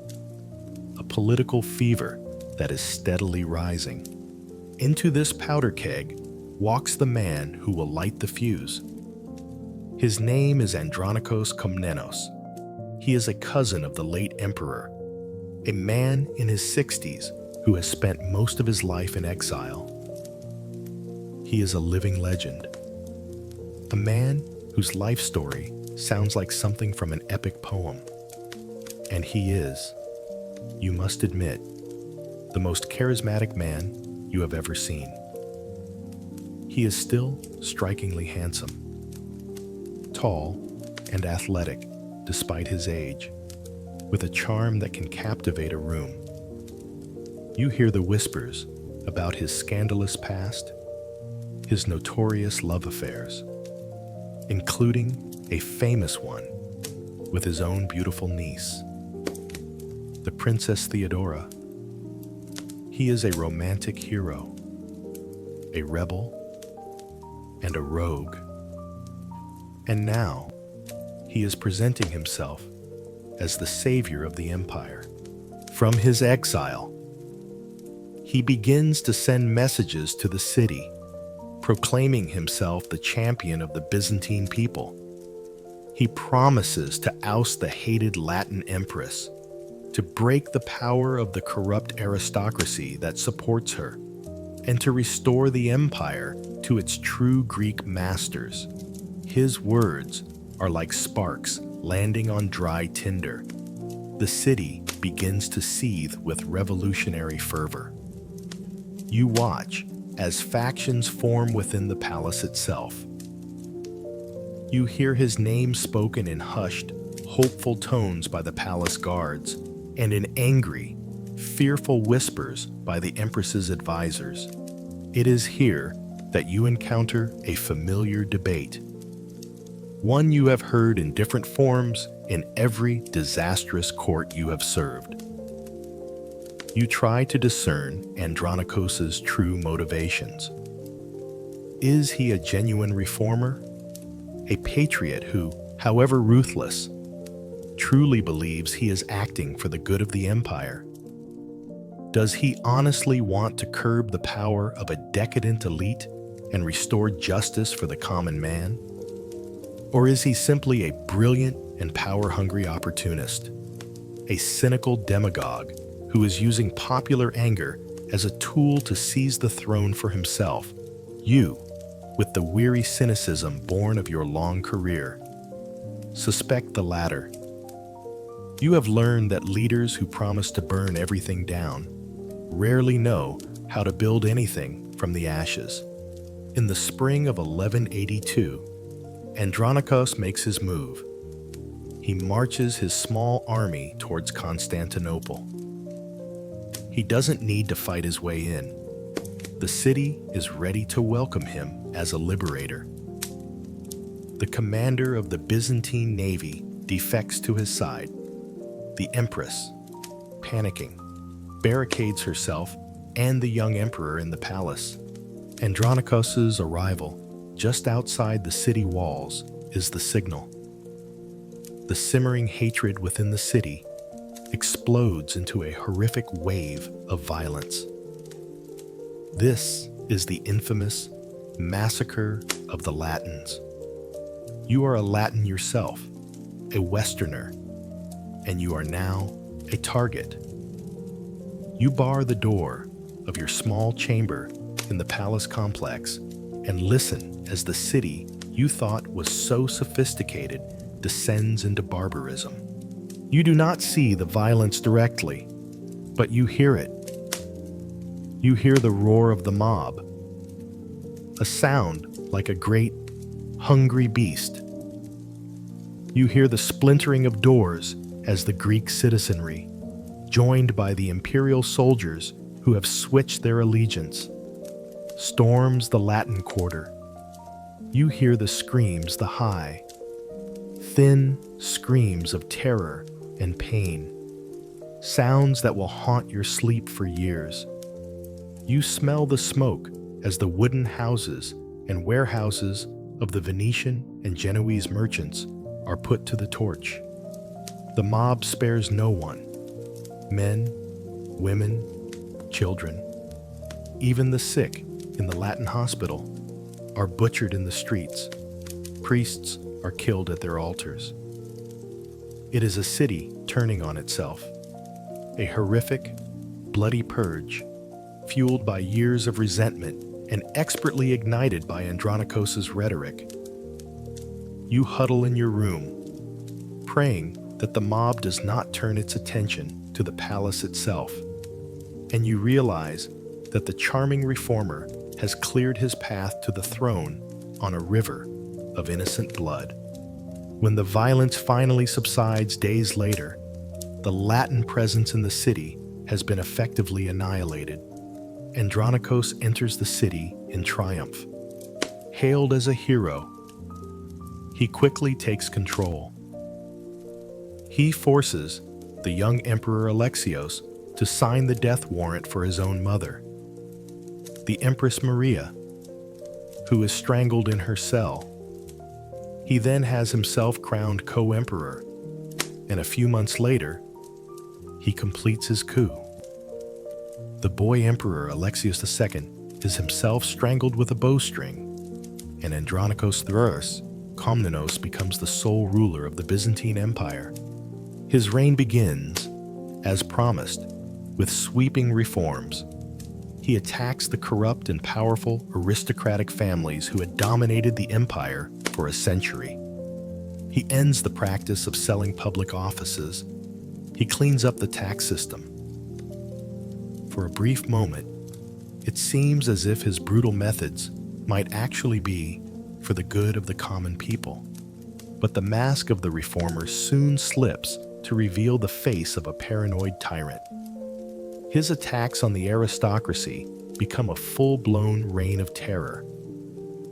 a political fever that is steadily rising. Into this powder keg walks the man who will light the fuse. His name is Andronikos Komnenos. He is a cousin of the late emperor, a man in his 60s who has spent most of his life in exile. He is a living legend, a man whose life story sounds like something from an epic poem. And he is, you must admit, the most charismatic man you have ever seen. He is still strikingly handsome, tall and athletic despite his age, with a charm that can captivate a room. You hear the whispers about his scandalous past, his notorious love affairs, including a famous one with his own beautiful niece, the Princess Theodora. He is a romantic hero, a rebel, and a rogue. And now, he is presenting himself as the savior of the empire. From his exile, he begins to send messages to the city, proclaiming himself the champion of the Byzantine people. He promises to oust the hated Latin empress, to break the power of the corrupt aristocracy that supports her, and to restore the empire to its true Greek masters. His words are like sparks landing on dry tinder. The city begins to seethe with revolutionary fervor. You watch as factions form within the palace itself. You hear his name spoken in hushed, hopeful tones by the palace guards, and in angry, fearful whispers by the Empress's advisors. It is here that you encounter a familiar debate, one you have heard in different forms in every disastrous court you have served. You try to discern Andronikos's true motivations. Is he a genuine reformer? A patriot who, however ruthless, truly believes he is acting for the good of the empire? Does he honestly want to curb the power of a decadent elite and restore justice for the common man? Or is he simply a brilliant and power-hungry opportunist, a cynical demagogue who is using popular anger as a tool to seize the throne for himself? You, with the weary cynicism born of your long career, suspect the latter. You have learned that leaders who promise to burn everything down rarely know how to build anything from the ashes. In the spring of 1182, Andronikos makes his move. He marches his small army towards Constantinople. He doesn't need to fight his way in. The city is ready to welcome him as a liberator. The commander of the Byzantine navy defects to his side, the Empress, panicking, barricades herself and the young emperor in the palace. Andronikos's arrival just outside the city walls is the signal. The simmering hatred within the city explodes into a horrific wave of violence. This is the infamous Massacre of the Latins. You are a Latin yourself, a Westerner, and you are now a target. You bar the door of your small chamber in the palace complex and listen as the city you thought was so sophisticated descends into barbarism. You do not see the violence directly, but you hear it. You hear the roar of the mob, a sound like a great, hungry beast. You hear the splintering of doors as the Greek citizenry, joined by the imperial soldiers who have switched their allegiance, storms the Latin quarter. You hear the screams, the high, thin screams of terror and pain, sounds that will haunt your sleep for years. You smell the smoke as the wooden houses and warehouses of the Venetian and Genoese merchants are put to the torch. The mob spares no one. Men, women, children, even the sick in the Latin hospital are butchered in the streets. Priests are killed at their altars. It is a city turning on itself, a horrific, bloody purge, fueled by years of resentment and expertly ignited by Andronikos's rhetoric. You huddle in your room, praying that the mob does not turn its attention to the palace itself, and you realize that the charming reformer has cleared his path to the throne on a river of innocent blood. When the violence finally subsides days later, the Latin presence in the city has been effectively annihilated. Andronikos enters the city in triumph. Hailed as a hero, he quickly takes control. He forces the young Emperor Alexios to sign the death warrant for his own mother, the Empress Maria, who is strangled in her cell. He then has himself crowned co-emperor, and a few months later, he completes his coup. The boy emperor Alexios II is himself strangled with a bowstring, and Andronikos III Komnenos becomes the sole ruler of the Byzantine Empire. His reign begins, as promised, with sweeping reforms. He attacks the corrupt and powerful aristocratic families who had dominated the empire for a century. He ends the practice of selling public offices. He cleans up the tax system. For a brief moment, it seems as if his brutal methods might actually be for the good of the common people. But the mask of the reformer soon slips to reveal the face of a paranoid tyrant. His attacks on the aristocracy become a full-blown reign of terror.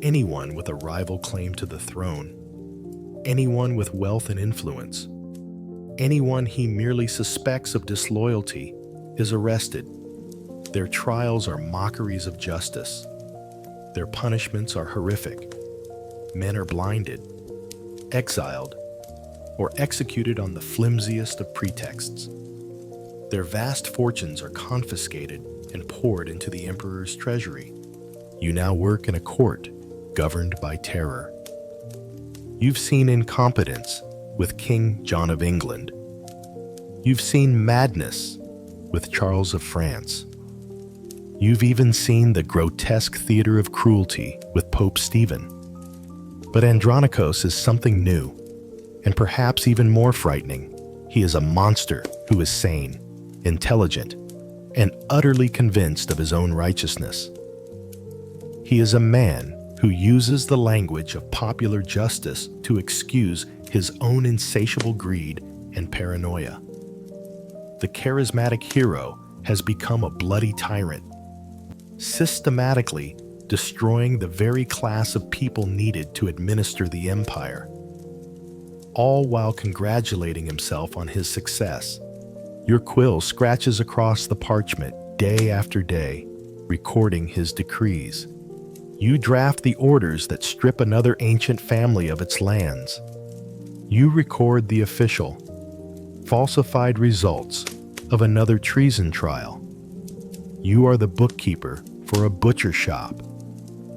Anyone with a rival claim to the throne, anyone with wealth and influence, anyone he merely suspects of disloyalty is arrested. Their trials are mockeries of justice. Their punishments are horrific. Men are blinded, exiled, or executed on the flimsiest of pretexts. Their vast fortunes are confiscated and poured into the emperor's treasury. You now work in a court governed by terror. You've seen incompetence with King John of England. You've seen madness with Charles of France. You've even seen the grotesque theater of cruelty with Pope Stephen. But Andronikos is something new, and perhaps even more frightening. He is a monster who is sane, intelligent, and utterly convinced of his own righteousness. He is a man who uses the language of popular justice to excuse his own insatiable greed and paranoia. The charismatic hero has become a bloody tyrant, systematically destroying the very class of people needed to administer the empire, all while congratulating himself on his success. Your quill scratches across the parchment day after day, recording his decrees. You draft the orders that strip another ancient family of its lands. You record the official, falsified results of another treason trial. You are the bookkeeper for a butcher shop,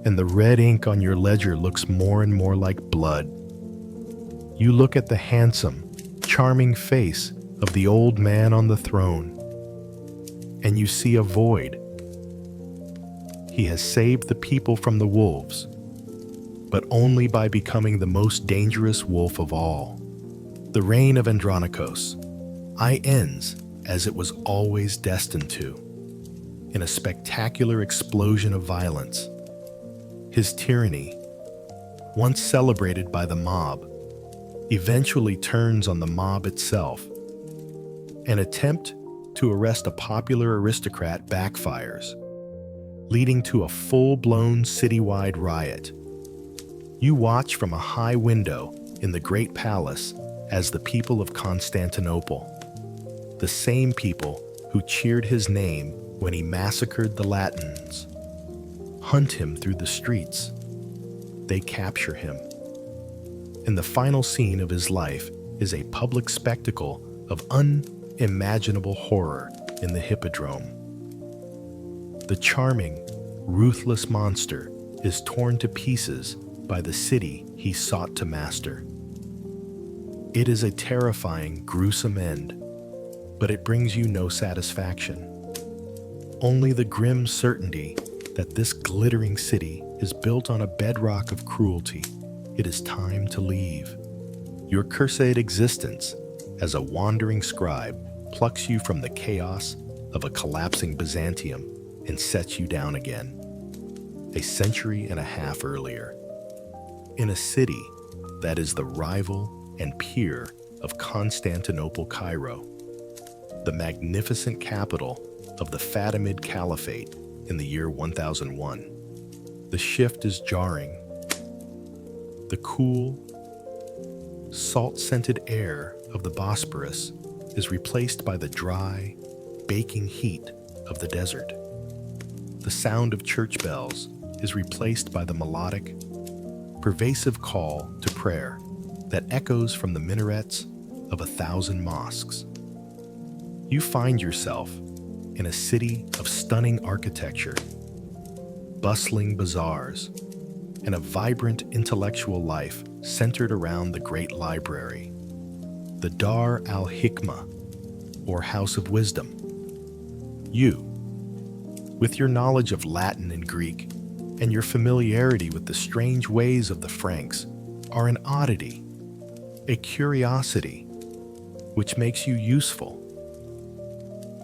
and the red ink on your ledger looks more and more like blood. You look at the handsome, charming face of the old man on the throne, and you see a void. He has saved the people from the wolves, but only by becoming the most dangerous wolf of all. The reign of Andronikos ends as it was always destined to, in a spectacular explosion of violence. His tyranny, once celebrated by the mob, eventually turns on the mob itself. An attempt to arrest a popular aristocrat backfires, leading to a full-blown citywide riot. You watch from a high window in the great palace as the people of Constantinople, the same people who cheered his name when he massacred the Latins, hunt him through the streets. They capture him. And the final scene of his life is a public spectacle of unimaginable horror in the Hippodrome. The charming, ruthless monster is torn to pieces by the city he sought to master. It is a terrifying, gruesome end, but it brings you no satisfaction. Only the grim certainty that this glittering city is built on a bedrock of cruelty. It is time to leave. Your cursed existence as a wandering scribe plucks you from the chaos of a collapsing Byzantium and sets you down again, a century and a half earlier, in a city that is the rival and peer of Constantinople, Cairo, the magnificent capital of the Fatimid Caliphate in the year 1001. The shift is jarring. The cool, salt-scented air of the Bosporus is replaced by the dry, baking heat of the desert. The sound of church bells is replaced by the melodic, pervasive call to prayer that echoes from the minarets of 1,000 mosques. You find yourself in a city of stunning architecture, bustling bazaars, and a vibrant intellectual life centered around the great library, the Dar al-Hikmah, or House of Wisdom. You, with your knowledge of Latin and Greek, and your familiarity with the strange ways of the Franks, are an oddity, a curiosity, which makes you useful.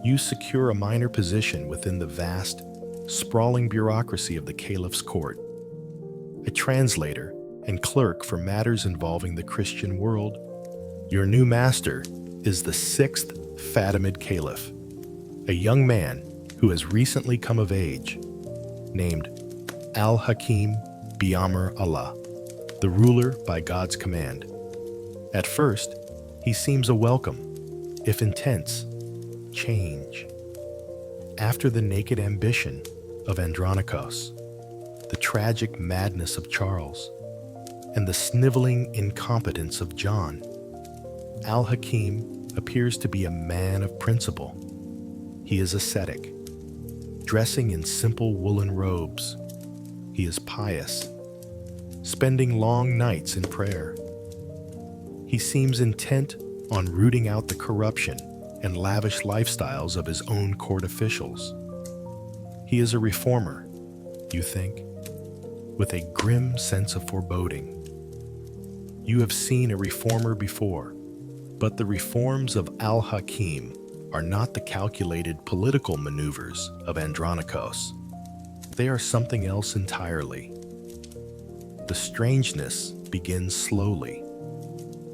You secure a minor position within the vast, sprawling bureaucracy of the caliph's court, a translator and clerk for matters involving the Christian world. Your new master is the 6th Fatimid Caliph, a young man who has recently come of age, named Al-Hakim Bi'amr Allah, the ruler by God's command. At first, he seems a welcome, if intense, change. After the naked ambition of Andronikos, the tragic madness of Charles, and the sniveling incompetence of John, Al-Hakim appears to be a man of principle. He is ascetic, dressing in simple woolen robes. He is pious, spending long nights in prayer. He seems intent on rooting out the corruption and lavish lifestyles of his own court officials. He is a reformer, you think, with a grim sense of foreboding. You have seen a reformer before, but the reforms of Al-Hakim are not the calculated political maneuvers of Andronikos. They are something else entirely. The strangeness begins slowly,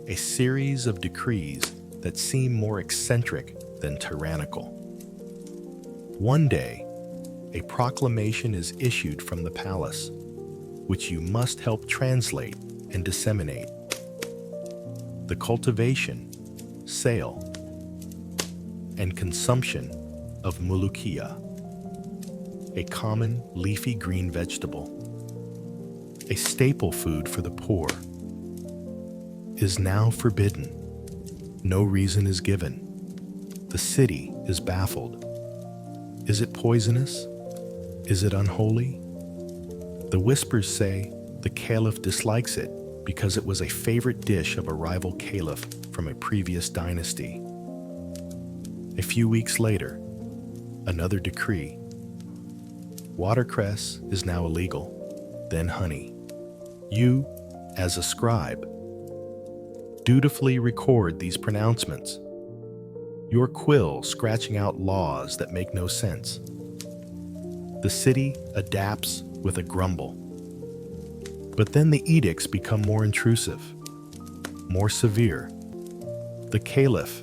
a series of decrees that seem more eccentric than tyrannical. One day, a proclamation is issued from the palace, which you must help translate and disseminate. The cultivation, sale, and consumption of mulukia, a common leafy green vegetable, a staple food for the poor, is now forbidden. No reason is given. The city is baffled. Is it poisonous? Is it unholy? The whispers say the caliph dislikes it because it was a favorite dish of a rival caliph from a previous dynasty. A few weeks later, another decree. Watercress is now illegal, then honey. You, as a scribe, dutifully record these pronouncements, your quill scratching out laws that make no sense. The city adapts with a grumble. But then the edicts become more intrusive, more severe. The caliph,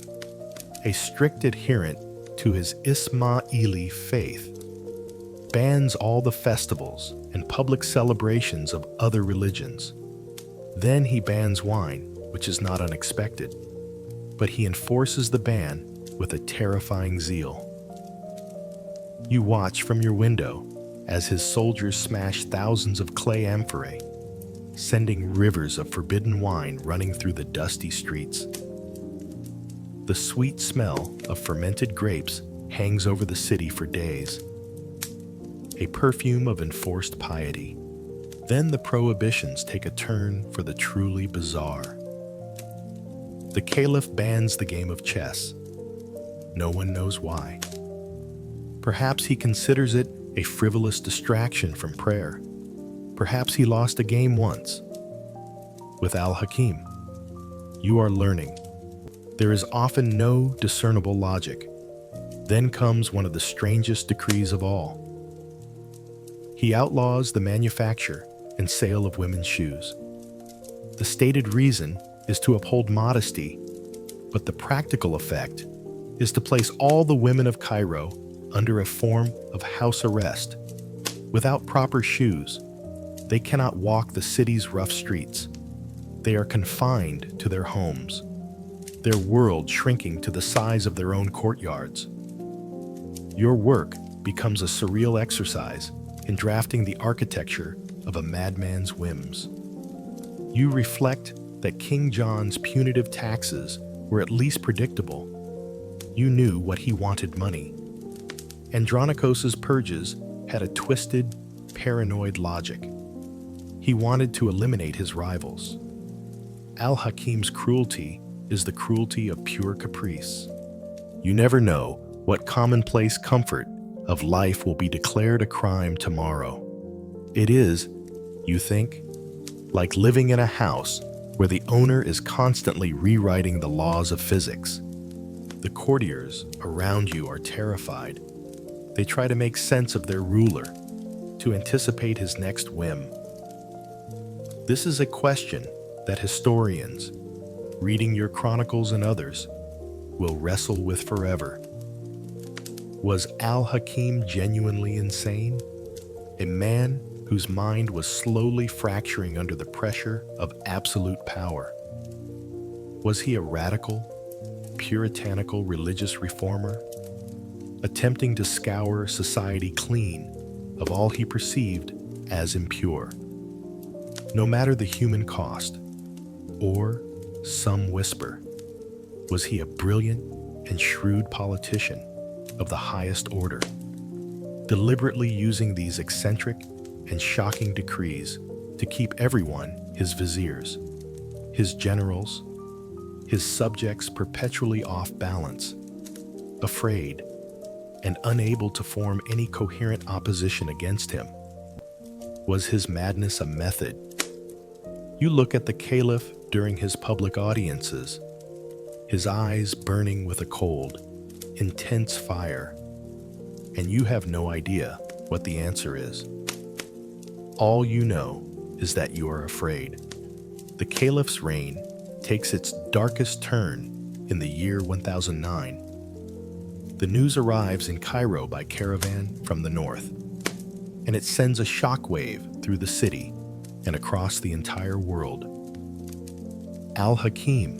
a strict adherent to his Ismaili faith, bans all the festivals and public celebrations of other religions. Then he bans wine, which is not unexpected, but he enforces the ban with a terrifying zeal. You watch from your window as his soldiers smash thousands of clay amphorae, sending rivers of forbidden wine running through the dusty streets. The sweet smell of fermented grapes hangs over the city for days, a perfume of enforced piety. Then the prohibitions take a turn for the truly bizarre. The caliph bans the game of chess. No one knows why. Perhaps he considers it a frivolous distraction from prayer. Perhaps he lost a game once. With Al-Hakim, you are learning. There is often no discernible logic. Then comes one of the strangest decrees of all. He outlaws the manufacture and sale of women's shoes. The stated reason is to uphold modesty, but the practical effect is to place all the women of Cairo under a form of house arrest. Without proper shoes, they cannot walk the city's rough streets. They are confined to their homes, their world shrinking to the size of their own courtyards. Your work becomes a surreal exercise in drafting the architecture of a madman's whims. You reflect that King John's punitive taxes were at least predictable. You knew what he wanted money. Andronikos's purges had a twisted, paranoid logic. He wanted to eliminate his rivals. Al-Hakim's cruelty is the cruelty of pure caprice. You never know what commonplace comfort of life will be declared a crime tomorrow. It is, you think, like living in a house where the owner is constantly rewriting the laws of physics. The courtiers around you are terrified. They try to make sense of their ruler, to anticipate his next whim. This is a question that historians, reading your chronicles and others, will wrestle with forever. Was Al-Hakim genuinely insane? A man whose mind was slowly fracturing under the pressure of absolute power? Was he a radical, puritanical religious reformer, attempting to scour society clean of all he perceived as impure? No matter the human cost, or some whisper, was he a brilliant and shrewd politician of the highest order, deliberately using these eccentric and shocking decrees to keep everyone his viziers, his generals, his subjects perpetually off balance, afraid and unable to form any coherent opposition against him? Was his madness a method? You look at the caliph during his public audiences, his eyes burning with a cold, intense fire, and you have no idea what the answer is. All you know is that you are afraid. The caliph's reign takes its darkest turn in the year 1009. The news arrives in Cairo by caravan from the north, and it sends a shockwave through the city and across the entire world. Al-Hakim,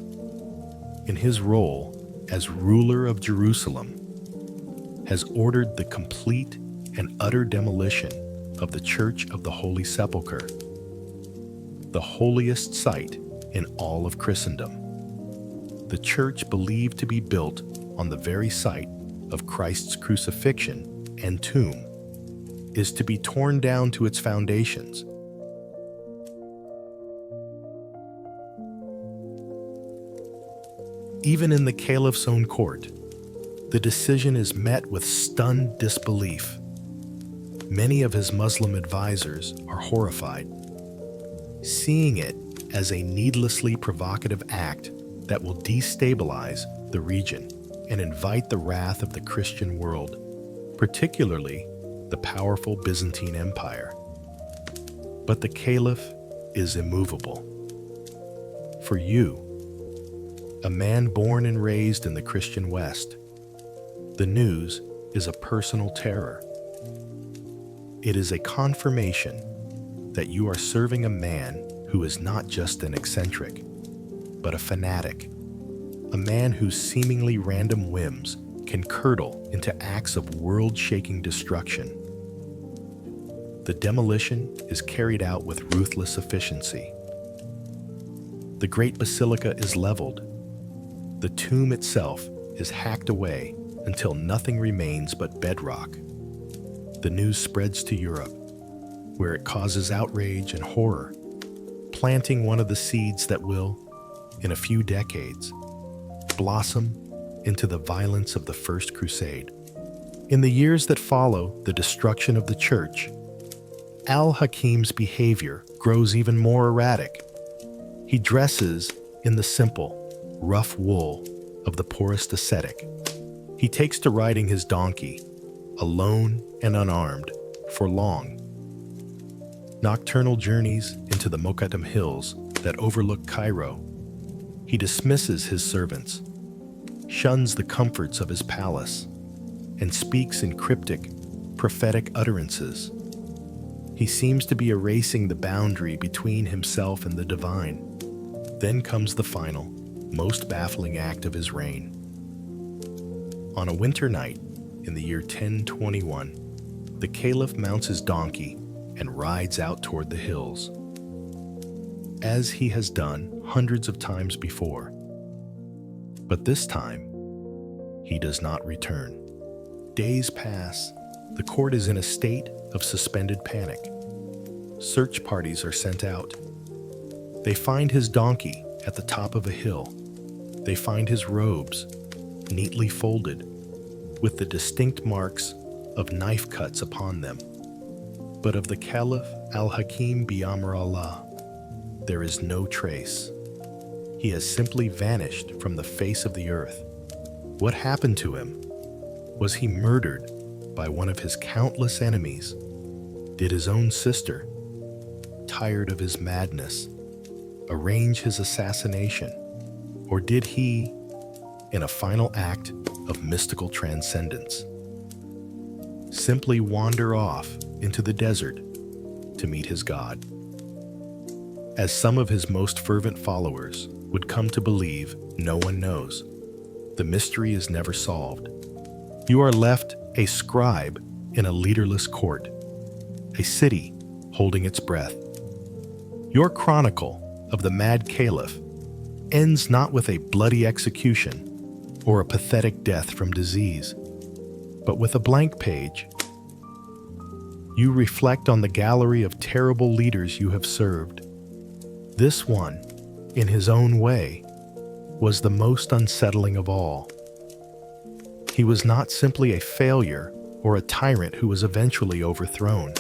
in his role as ruler of Jerusalem, has ordered the complete and utter demolition of the Church of the Holy Sepulchre, the holiest site in all of Christendom. The church believed to be built on the very site of Christ's crucifixion and tomb is to be torn down to its foundations. Even in the caliph's own court, the decision is met with stunned disbelief. Many of his Muslim advisors are horrified, seeing it as a needlessly provocative act that will destabilize the region and invite the wrath of the Christian world, particularly the powerful Byzantine Empire. But the caliph is immovable. For you, a man born and raised in the Christian West, the news is a personal terror. It is a confirmation that you are serving a man who is not just an eccentric, but a fanatic, a man whose seemingly random whims can curdle into acts of world-shaking destruction. The demolition is carried out with ruthless efficiency. The great basilica is leveled. The tomb itself is hacked away until nothing remains but bedrock. The news spreads to Europe, where it causes outrage and horror, planting one of the seeds that will, in a few decades, blossom into the violence of the First Crusade. In the years that follow the destruction of the church, Al-Hakim's behavior grows even more erratic. He dresses in the simple, rough wool of the poorest ascetic. He takes to riding his donkey, alone and unarmed, for long, nocturnal journeys into the Mokattam hills that overlook Cairo. He dismisses his servants, shuns the comforts of his palace, and speaks in cryptic, prophetic utterances. He seems to be erasing the boundary between himself and the divine. Then comes the final, most baffling act of his reign. On a winter night, in the year 1021, the caliph mounts his donkey and rides out toward the hills, as he has done hundreds of times before. But this time, he does not return. Days pass. The court is in a state of suspended panic. Search parties are sent out. They find his donkey at the top of a hill. They find his robes, neatly folded, with the distinct marks of knife cuts upon them. But of the Caliph Al-Hakim bi-Amr Allah, there is no trace. He has simply vanished from the face of the earth. What happened to him? Was he murdered by one of his countless enemies? Did his own sister, tired of his madness, arrange his assassination? Or did he, in a final act of mystical transcendence, simply wander off into the desert to meet his God? As some of his most fervent followers would come to believe, no one knows. The mystery is never solved. You are left a scribe in a leaderless court, a city holding its breath. Your chronicle of the mad caliph ends not with a bloody execution or a pathetic death from disease, but with a blank page. You reflect on the gallery of terrible leaders you have served. This one, in his own way, was the most unsettling of all. He was not simply a failure or a tyrant who was eventually overthrown.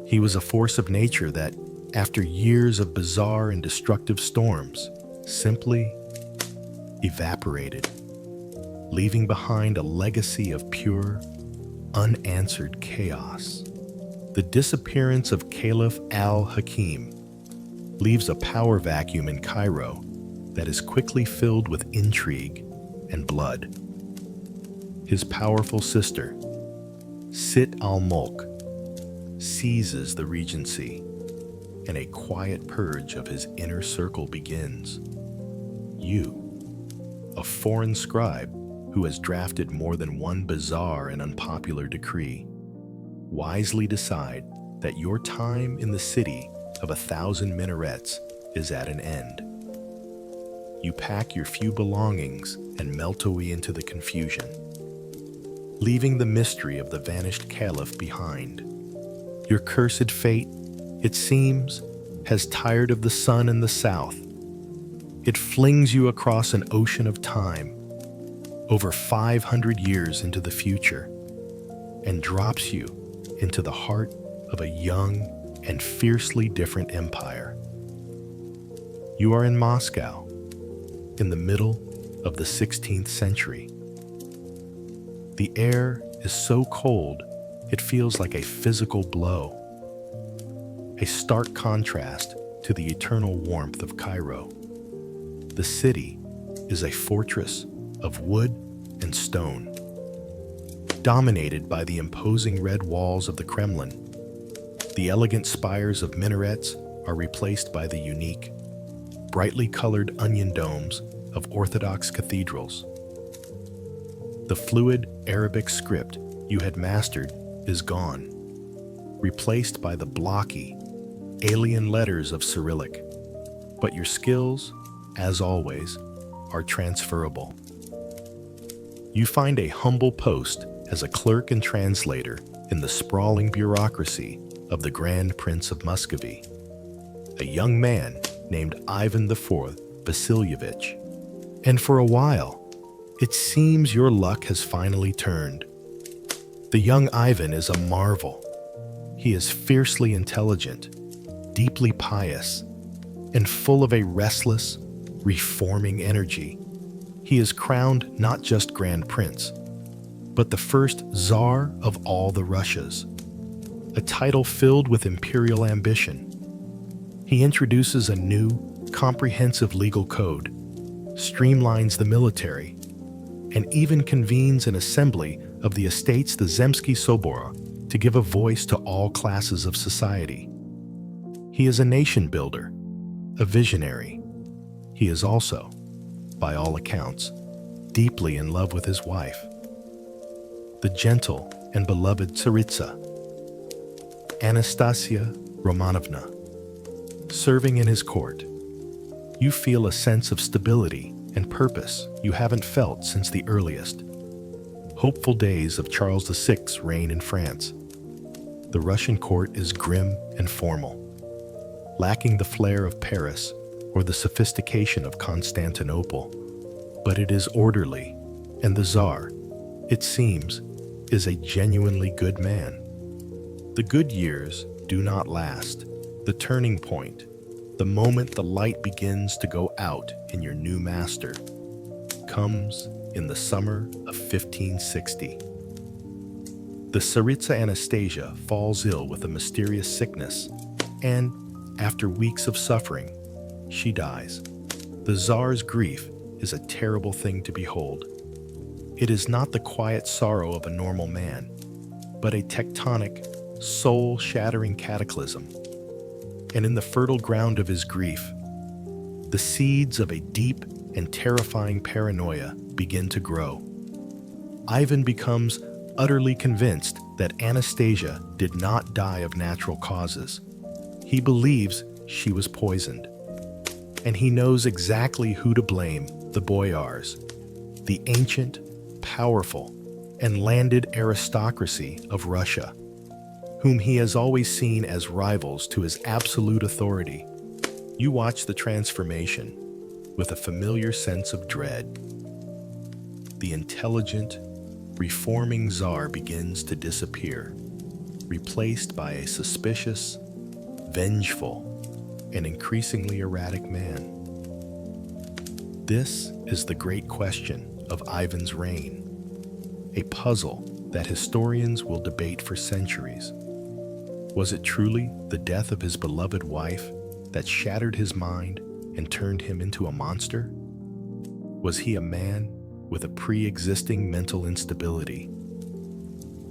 He was a force of nature that, after years of bizarre and destructive storms, simply evaporated, leaving behind a legacy of pure, unanswered chaos. The disappearance of Caliph al-Hakim leaves a power vacuum in Cairo that is quickly filled with intrigue and blood. His powerful sister, Sit al-Mulk, seizes the regency, and a quiet purge of his inner circle begins. You, a foreign scribe who has drafted more than one bizarre and unpopular decree. Wisely decide that your time in the city of 1,000 minarets is at an end. You pack your few belongings and melt away into the confusion, leaving the mystery of the vanished caliph behind. Your cursed fate, it seems, has tired of the sun in the south. It flings you across an ocean of time, over 500 years into the future, and drops you into the heart of a young and fiercely different empire. You are in Moscow, in the middle of the 16th century. The air is so cold, it feels like a physical blow, a stark contrast to the eternal warmth of Cairo. The city is a fortress of wood and stone, dominated by the imposing red walls of the Kremlin. The elegant spires of minarets are replaced by the unique, brightly colored onion domes of Orthodox cathedrals. The fluid Arabic script you had mastered is gone, replaced by the blocky, alien letters of Cyrillic. But your skills, as always, are transferable. You find a humble post as a clerk and translator in the sprawling bureaucracy of the Grand Prince of Muscovy, a young man named Ivan IV Vasilyevich. And for a while, it seems your luck has finally turned. The young Ivan is a marvel. He is fiercely intelligent, deeply pious, and full of a restless, reforming energy. He is crowned not just Grand Prince, but the first Tsar of all the Russias, a title filled with imperial ambition. He introduces a new, comprehensive legal code, streamlines the military, and even convenes an assembly of the estates, the Zemsky Sobor, to give a voice to all classes of society. He is a nation builder, a visionary. He is also, by all accounts, deeply in love with his wife, the gentle and beloved Tsaritsa, Anastasia Romanovna. Serving in his court, you feel a sense of stability and purpose you haven't felt since the earliest, hopeful days of Charles VI's reign in France. The Russian court is grim and formal, lacking the flair of Paris or the sophistication of Constantinople, but it is orderly, and the Tsar, it seems, is a genuinely good man. The good years do not last. The turning point, the moment the light begins to go out in your new master, comes in the summer of 1560. The Tsaritsa Anastasia falls ill with a mysterious sickness, and, after weeks of suffering, she dies. The Tsar's grief is a terrible thing to behold. It is not the quiet sorrow of a normal man, but a tectonic, soul-shattering cataclysm. And in the fertile ground of his grief, the seeds of a deep and terrifying paranoia begin to grow. Ivan becomes utterly convinced that Anastasia did not die of natural causes. He believes she was poisoned. And he knows exactly who to blame: the boyars, the ancient, powerful, and landed aristocracy of Russia, whom he has always seen as rivals to his absolute authority. You watch the transformation with a familiar sense of dread. The intelligent, reforming Tsar begins to disappear, replaced by a suspicious, vengeful, and increasingly erratic man. This is the great question of Ivan's reign, a puzzle that historians will debate for centuries. Was it truly the death of his beloved wife that shattered his mind and turned him into a monster? Was he a man with a pre-existing mental instability,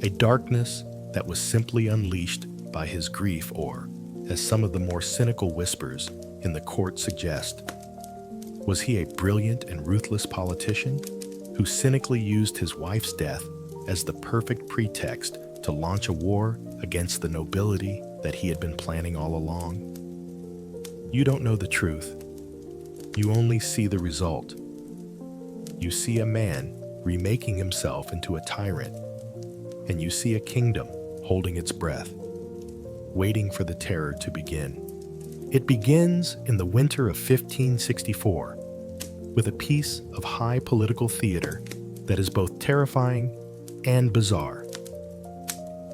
a darkness that was simply unleashed by his grief, or, as some of the more cynical whispers in the court suggest, Was he a brilliant and ruthless politician who cynically used his wife's death as the perfect pretext to launch a war against the nobility that he had been planning all along? You don't know the truth. You only see the result. You see a man remaking himself into a tyrant, and you see a kingdom holding its breath, waiting for the terror to begin. It begins in the winter of 1564 with a piece of high political theater that is both terrifying and bizarre.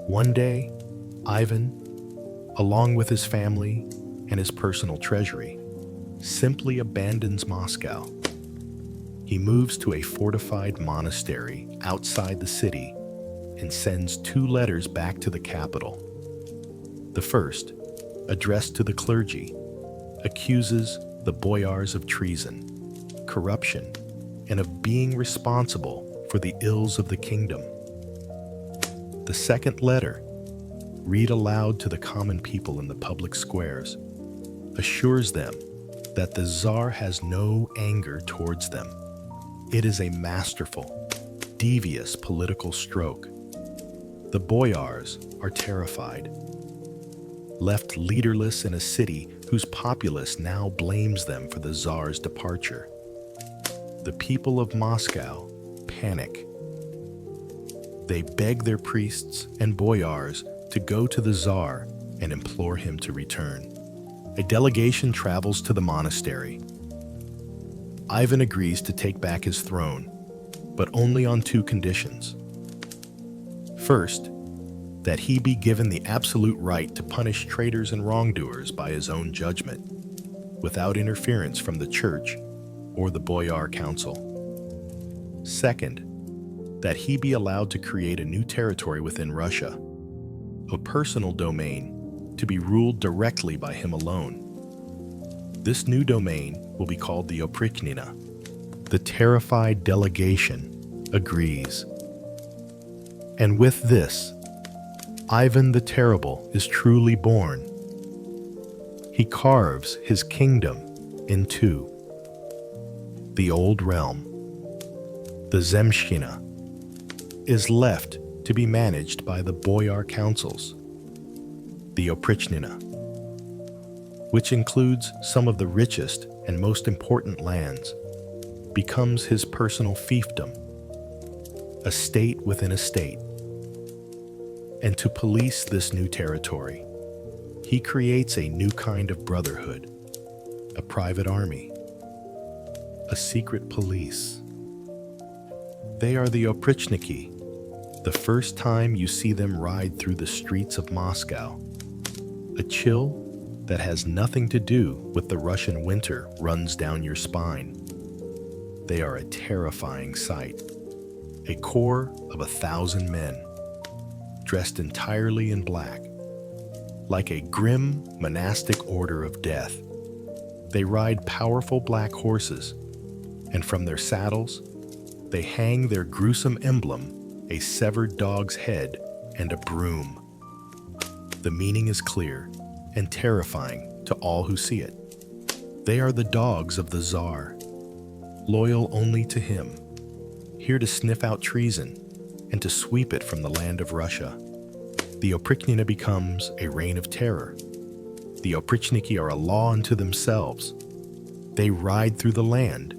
One day, Ivan, along with his family and his personal treasury, simply abandons Moscow. He moves to a fortified monastery outside the city and sends 2 letters back to the capital. The first, addressed to the clergy, accuses the boyars of treason, corruption, and of being responsible for the ills of the kingdom. The second letter, read aloud to the common people in the public squares, assures them that the Tsar has no anger towards them. It is a masterful, devious political stroke. The boyars are terrified, left leaderless in a city whose populace now blames them for the Tsar's departure. The people of Moscow panic. They beg their priests and boyars to go to the Tsar and implore him to return. A delegation travels to the monastery. Ivan agrees to take back his throne, but only on 2 conditions. First, that he be given the absolute right to punish traitors and wrongdoers by his own judgment, without interference from the church or the boyar council. Second, that he be allowed to create a new territory within Russia, a personal domain to be ruled directly by him alone. This new domain will be called the Oprichnina. The terrified delegation agrees. And with this, Ivan the Terrible is truly born. He carves his kingdom in 2. The old realm, the Zemshchina, is left to be managed by the boyar councils. The Oprichnina, which includes some of the richest and most important lands, becomes his personal fiefdom, a state within a state. And to police this new territory, he creates a new kind of brotherhood, a private army, a secret police. They are the Oprichniki. The first time you see them ride through the streets of Moscow, a chill that has nothing to do with the Russian winter runs down your spine. They are a terrifying sight. A corps of 1,000 men, dressed entirely in black, like a grim monastic order of death. They ride powerful black horses, and from their saddles, they hang their gruesome emblem, a severed dog's head and a broom. The meaning is clear and terrifying to all who see it. They are the dogs of the Tsar, loyal only to him, here to sniff out treason and to sweep it from the land of Russia. The Oprichnina becomes a reign of terror. The Oprichniki are a law unto themselves. They ride through the land,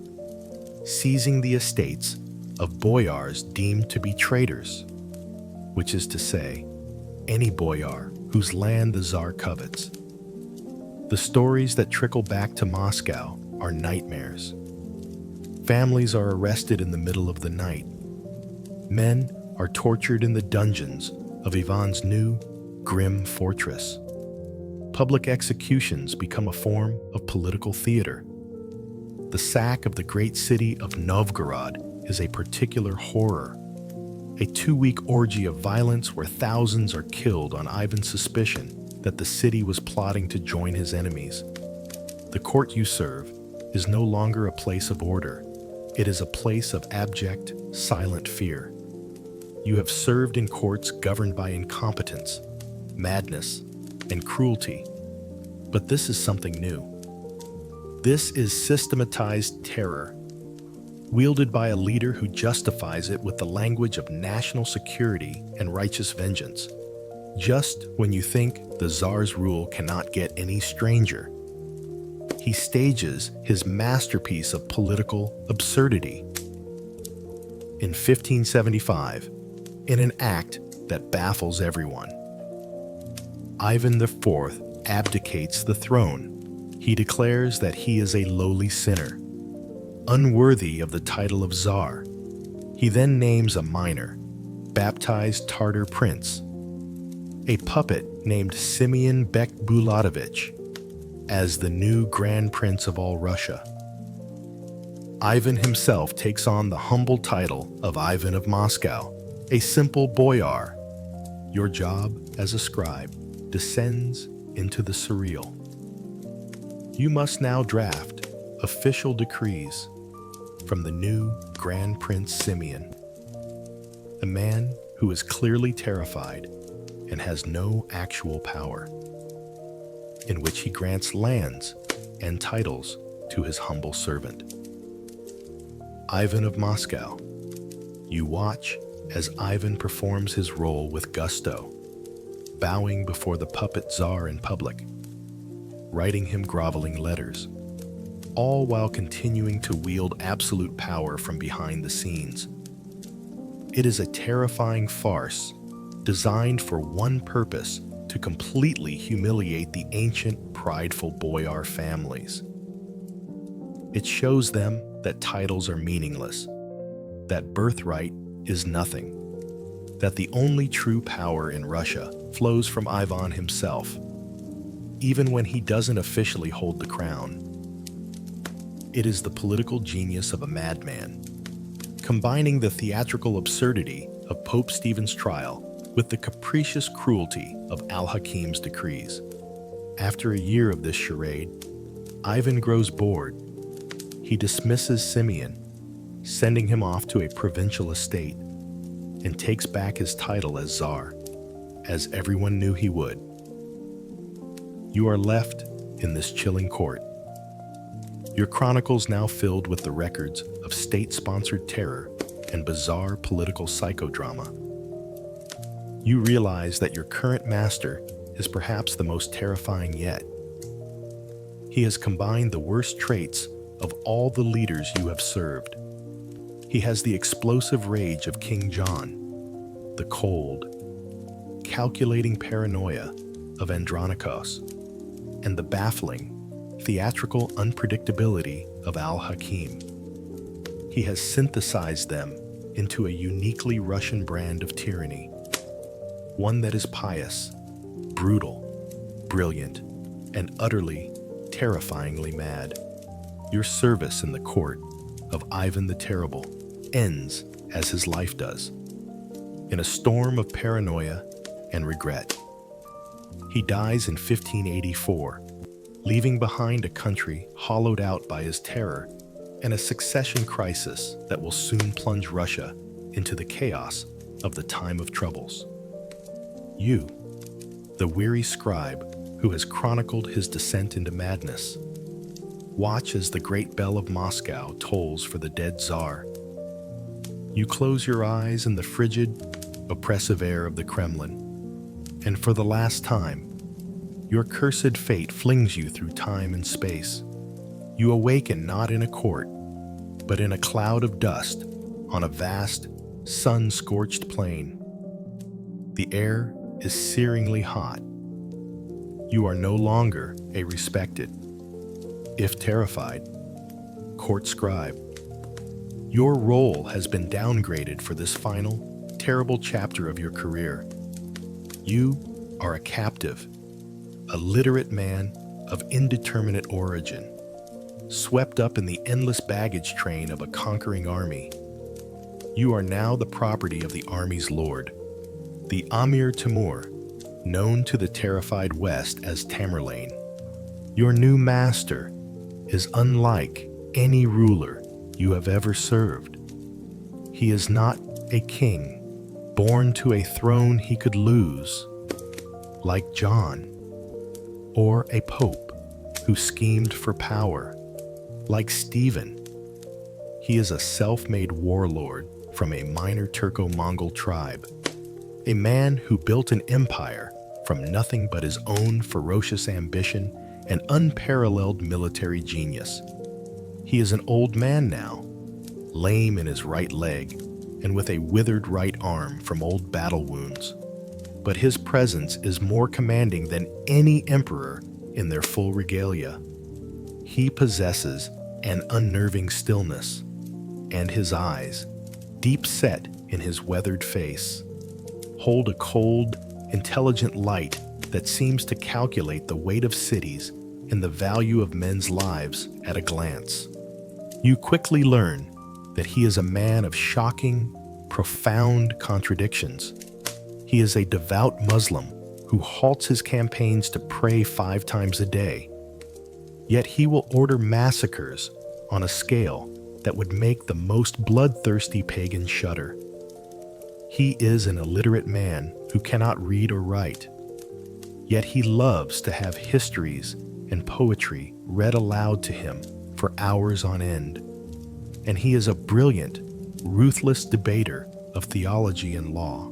seizing the estates of boyars deemed to be traitors, which is to say, any boyar whose land the Tsar covets. The stories that trickle back to Moscow are nightmares. Families are arrested in the middle of the night. Men are tortured in the dungeons of Ivan's new, grim fortress. Public executions become a form of political theater. The sack of the great city of Novgorod is a particular horror. A 2-week orgy of violence where thousands are killed on Ivan's suspicion that the city was plotting to join his enemies. The court you serve is no longer a place of order. It is a place of abject, silent fear. You have served in courts governed by incompetence, madness, and cruelty. But this is something new. This is systematized terror, wielded by a leader who justifies it with the language of national security and righteous vengeance. Just when you think the Tsar's rule cannot get any stranger, he stages his masterpiece of political absurdity. In 1575, in an act that baffles everyone, Ivan IV abdicates the throne. He declares that he is a lowly sinner, unworthy of the title of Tsar. He then names a minor, baptized Tartar prince, a puppet named Simeon Bek-Bulatovich, as the new Grand Prince of all Russia. Ivan himself takes on the humble title of Ivan of Moscow, a simple boyar. Your job as a scribe descends into the surreal. You must now draft official decrees from the new Grand Prince Simeon, a man who is clearly terrified and has no actual power, in which he grants lands and titles to his humble servant. Ivan of Moscow, you watch as Ivan performs his role with gusto, bowing before the puppet Tsar in public, writing him groveling letters, all while continuing to wield absolute power from behind the scenes. It is a terrifying farce designed for one purpose: to completely humiliate the ancient, prideful boyar families. It shows them that titles are meaningless, that birthright is nothing, that the only true power in Russia flows from Ivan himself, even when he doesn't officially hold the crown. It is the political genius of a madman, combining the theatrical absurdity of Pope Stephen's trial with the capricious cruelty of Al-Hakim's decrees. After a year of this charade, Ivan grows bored. He dismisses Simeon, sending him off to a provincial estate, and takes back his title as Tsar, as everyone knew he would. You are left in this chilling court, your chronicles now filled with the records of state-sponsored terror and bizarre political psychodrama. You realize that your current master is perhaps the most terrifying yet. He has combined the worst traits of all the leaders you have served. He has the explosive rage of King John, the cold, calculating paranoia of Andronikos, and the baffling, theatrical unpredictability of Al-Hakim. He has synthesized them into a uniquely Russian brand of tyranny, one that is pious, brutal, brilliant, and utterly, terrifyingly mad. Your service in the court of Ivan the Terrible ends as his life does, in a storm of paranoia and regret. He dies in 1584, leaving behind a country hollowed out by his terror and a succession crisis that will soon plunge Russia into the chaos of the time of troubles. You, the weary scribe who has chronicled his descent into madness, watch as the great bell of Moscow tolls for the dead Tsar. You close your eyes in the frigid, oppressive air of the Kremlin, and for the last time, your cursed fate flings you through time and space. You awaken not in a court, but in a cloud of dust on a vast, sun-scorched plain. The air is searingly hot. You are no longer a respected, if terrified, court scribe. Your role has been downgraded for this final, terrible chapter of your career. You are a captive, a literate man of indeterminate origin, swept up in the endless baggage train of a conquering army. You are now the property of the army's lord, the Amir Timur, known to the terrified West as Tamerlane. Your new master is unlike any ruler you have ever served. He is not a king, born to a throne he could lose, like John, or a pope who schemed for power, Like Stephen, he is a self-made warlord from a minor Turco-Mongol tribe, a man who built an empire from nothing but his own ferocious ambition and unparalleled military genius. He is an old man now, lame in his right leg and with a withered right arm from old battle wounds. But his presence is more commanding than any emperor in their full regalia. He possesses an unnerving stillness, and his eyes, deep set in his weathered face, hold a cold, intelligent light that seems to calculate the weight of cities and the value of men's lives at a glance. You quickly learn that he is a man of shocking, profound contradictions. He is a devout Muslim who halts his campaigns to pray 5 times a day. Yet he will order massacres on a scale that would make the most bloodthirsty pagan shudder. He is an illiterate man who cannot read or write. Yet he loves to have histories and poetry read aloud to him for hours on end. And he is a brilliant, ruthless debater of theology and law.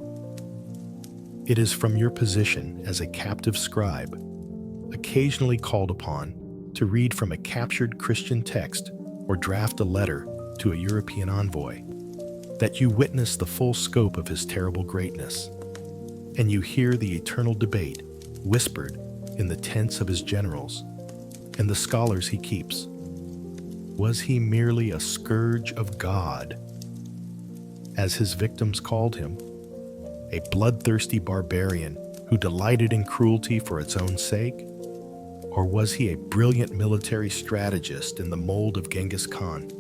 It is from your position as a captive scribe, occasionally called upon to read from a captured Christian text or draft a letter to a European envoy, that you witness the full scope of his terrible greatness, and you hear the eternal debate whispered in the tents of his generals and the scholars he keeps. Was he merely a scourge of God, as his victims called him, a bloodthirsty barbarian who delighted in cruelty for its own sake? Or was he a brilliant military strategist in the mold of Genghis Khan,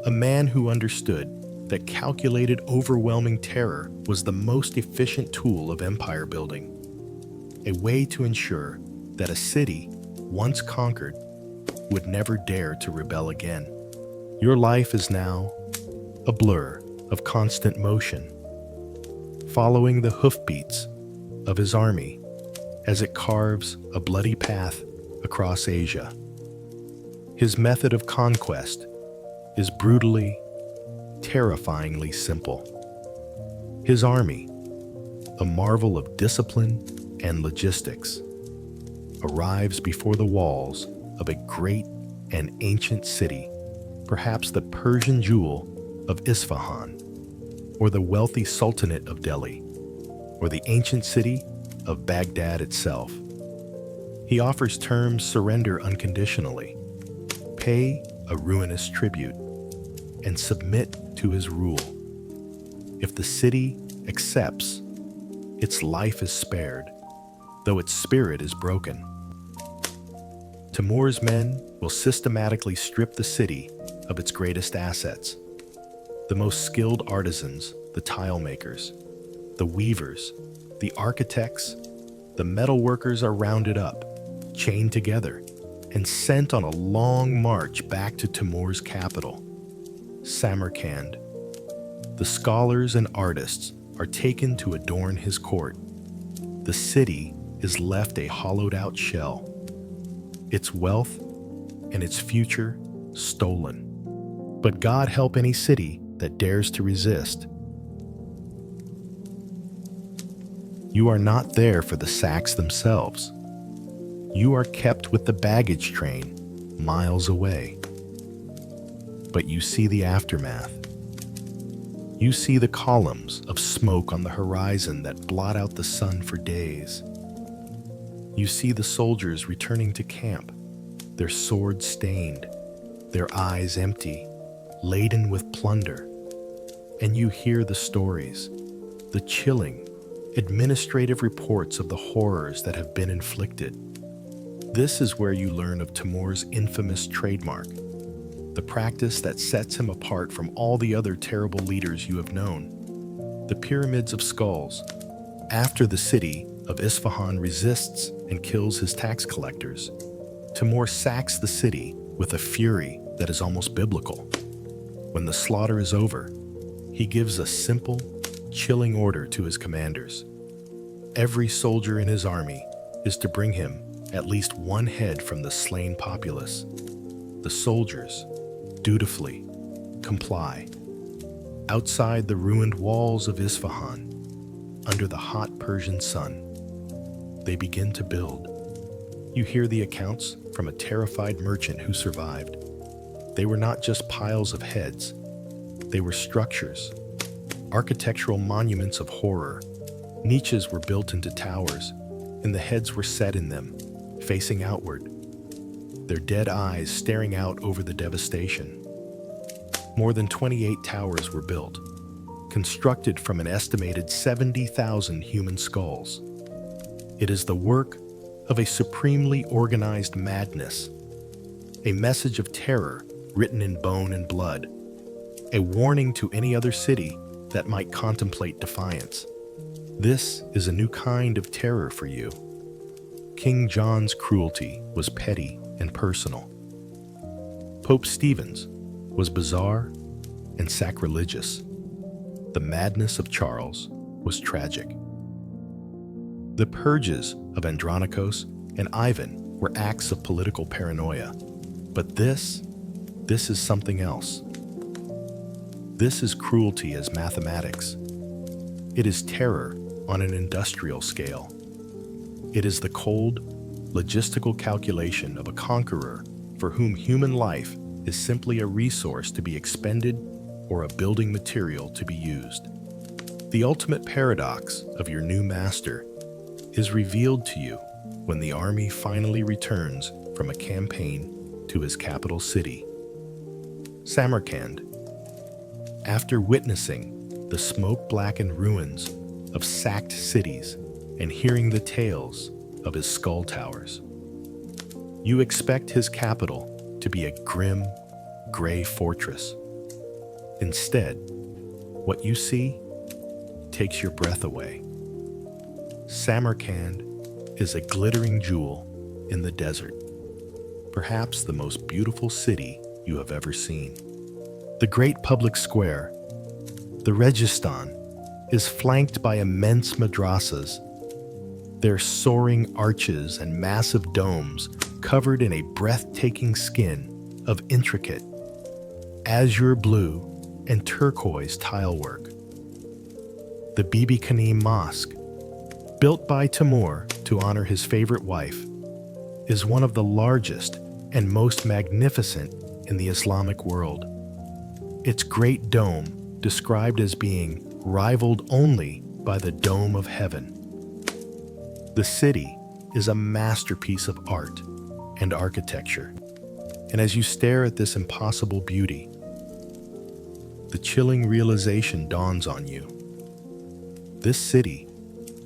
a man who understood that calculated, overwhelming terror was the most efficient tool of empire building, a way to ensure that a city, once conquered, would never dare to rebel again? Your life is now a blur of constant motion, following the hoofbeats of his army as it carves a bloody path across Asia. His method of conquest is brutally, terrifyingly simple. His army, a marvel of discipline and logistics, arrives before the walls of a great and ancient city, perhaps the Persian jewel of Isfahan, or the wealthy Sultanate of Delhi, or the ancient city of Baghdad itself. He offers terms: surrender unconditionally, pay a ruinous tribute, and submit to his rule. If the city accepts, its life is spared, though its spirit is broken. Timur's men will systematically strip the city of its greatest assets. The most skilled artisans, the tile makers, the weavers, the architects, the metal workers are rounded up, chained together, and sent on a long march back to Timur's capital, Samarkand. The scholars and artists are taken to adorn his court. The city is left a hollowed-out shell, its wealth and its future stolen. But God help any city that dares to resist. You are not there for the sacks themselves. You are kept with the baggage train miles away. But you see the aftermath. You see the columns of smoke on the horizon that blot out the sun for days. You see the soldiers returning to camp, their swords stained, their eyes empty, laden with plunder. And you hear the stories, the chilling, administrative reports of the horrors that have been inflicted. This is where you learn of Timur's infamous trademark, the practice that sets him apart from all the other terrible leaders you have known: the pyramids of skulls. After the city of Isfahan resists and kills his tax collectors, Timur sacks the city with a fury that is almost biblical. When the slaughter is over, he gives a simple, chilling order to his commanders. Every soldier in his army is to bring him at least one head from the slain populace. The soldiers dutifully comply. Outside the ruined walls of Isfahan, under the hot Persian sun, they begin to build. You hear the accounts from a terrified merchant who survived. They were not just piles of heads. They were structures, architectural monuments of horror. Niches were built into towers, and the heads were set in them, facing outward, their dead eyes staring out over the devastation. More than 28 towers were built, constructed from an estimated 70,000 human skulls. It is the work of a supremely organized madness, a message of terror written in bone and blood, a warning to any other city that might contemplate defiance. This is a new kind of terror for you. King John's cruelty was petty and personal. Pope Stephen's was bizarre and sacrilegious. The madness of Charles was tragic. The purges of Andronikos and Ivan were acts of political paranoia. But this is something else. This is cruelty as mathematics. It is terror on an industrial scale. It is the cold, logistical calculation of a conqueror for whom human life is simply a resource to be expended or a building material to be used. The ultimate paradox of your new master is revealed to you when the army finally returns from a campaign to his capital city, Samarkand. After witnessing the smoke-blackened ruins of sacked cities and hearing the tales of his skull towers, you expect his capital to be a grim, gray fortress. Instead, what you see takes your breath away. Samarkand is a glittering jewel in the desert, perhaps the most beautiful city you have ever seen. The great public square, the Registan, is flanked by immense madrasas, their soaring arches and massive domes covered in a breathtaking skin of intricate azure blue and turquoise tilework. The Bibi Kanim Mosque, built by Timur to honor his favorite wife, is one of the largest and most magnificent in the Islamic world. Its great dome described as being rivaled only by the Dome of Heaven. The city is a masterpiece of art and architecture, and as you stare at this impossible beauty, the chilling realization dawns on you. This city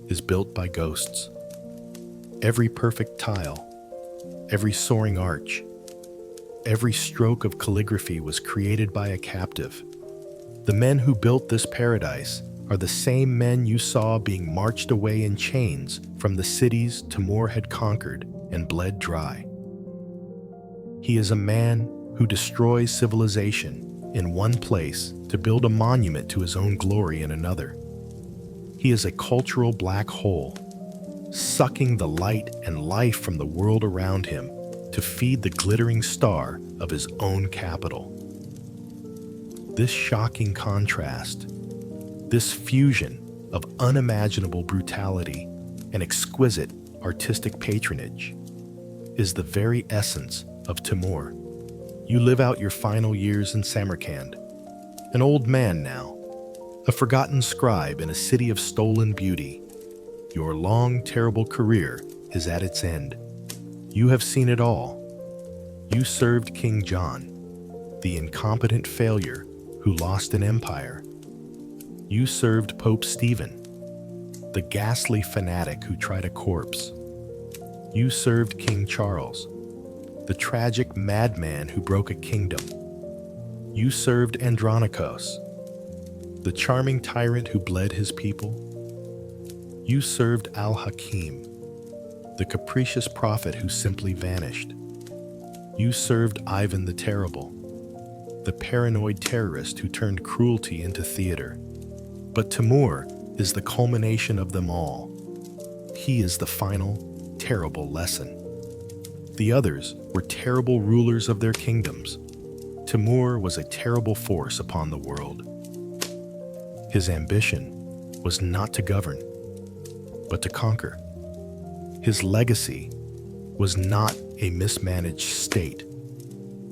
is built by ghosts. Every perfect tile, every soaring arch, every stroke of calligraphy was created by a captive. The men who built this paradise are the same men you saw being marched away in chains from the cities Timur had conquered and bled dry. He is a man who destroys civilization in one place to build a monument to his own glory in another. He is a cultural black hole, sucking the light and life from the world around him to feed the glittering star of his own capital. This shocking contrast, this fusion of unimaginable brutality and exquisite artistic patronage, is the very essence of Timur. You live out your final years in Samarkand, an old man now, a forgotten scribe in a city of stolen beauty. Your long, terrible career is at its end. You have seen it all. You served King John, the incompetent failure who lost an empire. You served Pope Stephen, the ghastly fanatic who tried a corpse. You served King Charles, the tragic madman who broke a kingdom. You served Andronikos, the charming tyrant who bled his people. You served Al-Hakim, the capricious prophet who simply vanished. You served Ivan the Terrible, the paranoid terrorist who turned cruelty into theater. But Timur is the culmination of them all. He is the final, terrible lesson. The others were terrible rulers of their kingdoms. Timur was a terrible force upon the world. His ambition was not to govern, but to conquer. His legacy was not a mismanaged state,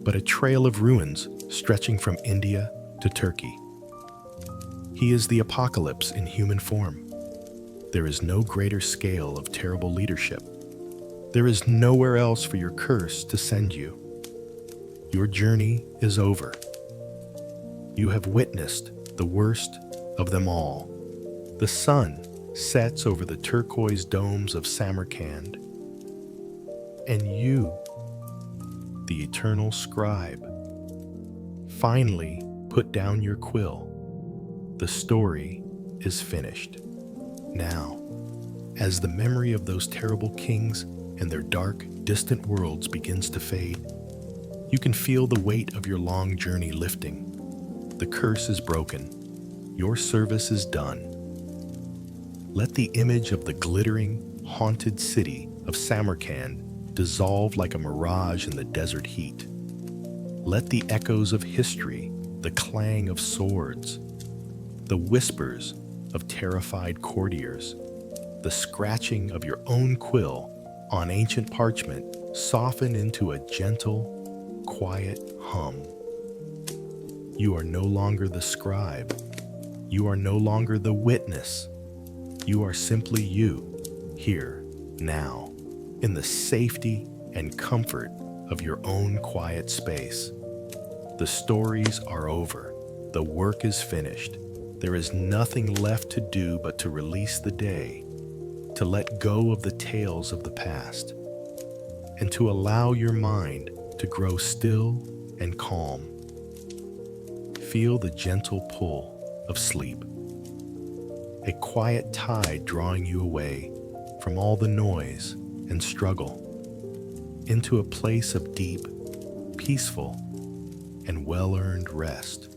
but a trail of ruins stretching from India to Turkey. He is the apocalypse in human form. There is no greater scale of terrible leadership. There is nowhere else for your curse to send you. Your journey is over. You have witnessed the worst of them all. The sun sets over the turquoise domes of Samarkand, and you, the eternal scribe, finally put down your quill. The story is finished. Now, as the memory of those terrible kings and their dark, distant worlds begins to fade, you can feel the weight of your long journey lifting. The curse is broken. Your service is done. Let the image of the glittering, haunted city of Samarkand dissolve like a mirage in the desert heat. Let the echoes of history, the clang of swords, the whispers of terrified courtiers, the scratching of your own quill on ancient parchment soften into a gentle, quiet hum. You are no longer the scribe. You are no longer the witness. You are simply you, here, now, in the safety and comfort of your own quiet space. The stories are over. The work is finished. There is nothing left to do but to release the day, to let go of the tales of the past, and to allow your mind to grow still and calm. Feel the gentle pull of sleep, a quiet tide drawing you away from all the noise and struggle into a place of deep, peaceful, and well-earned rest.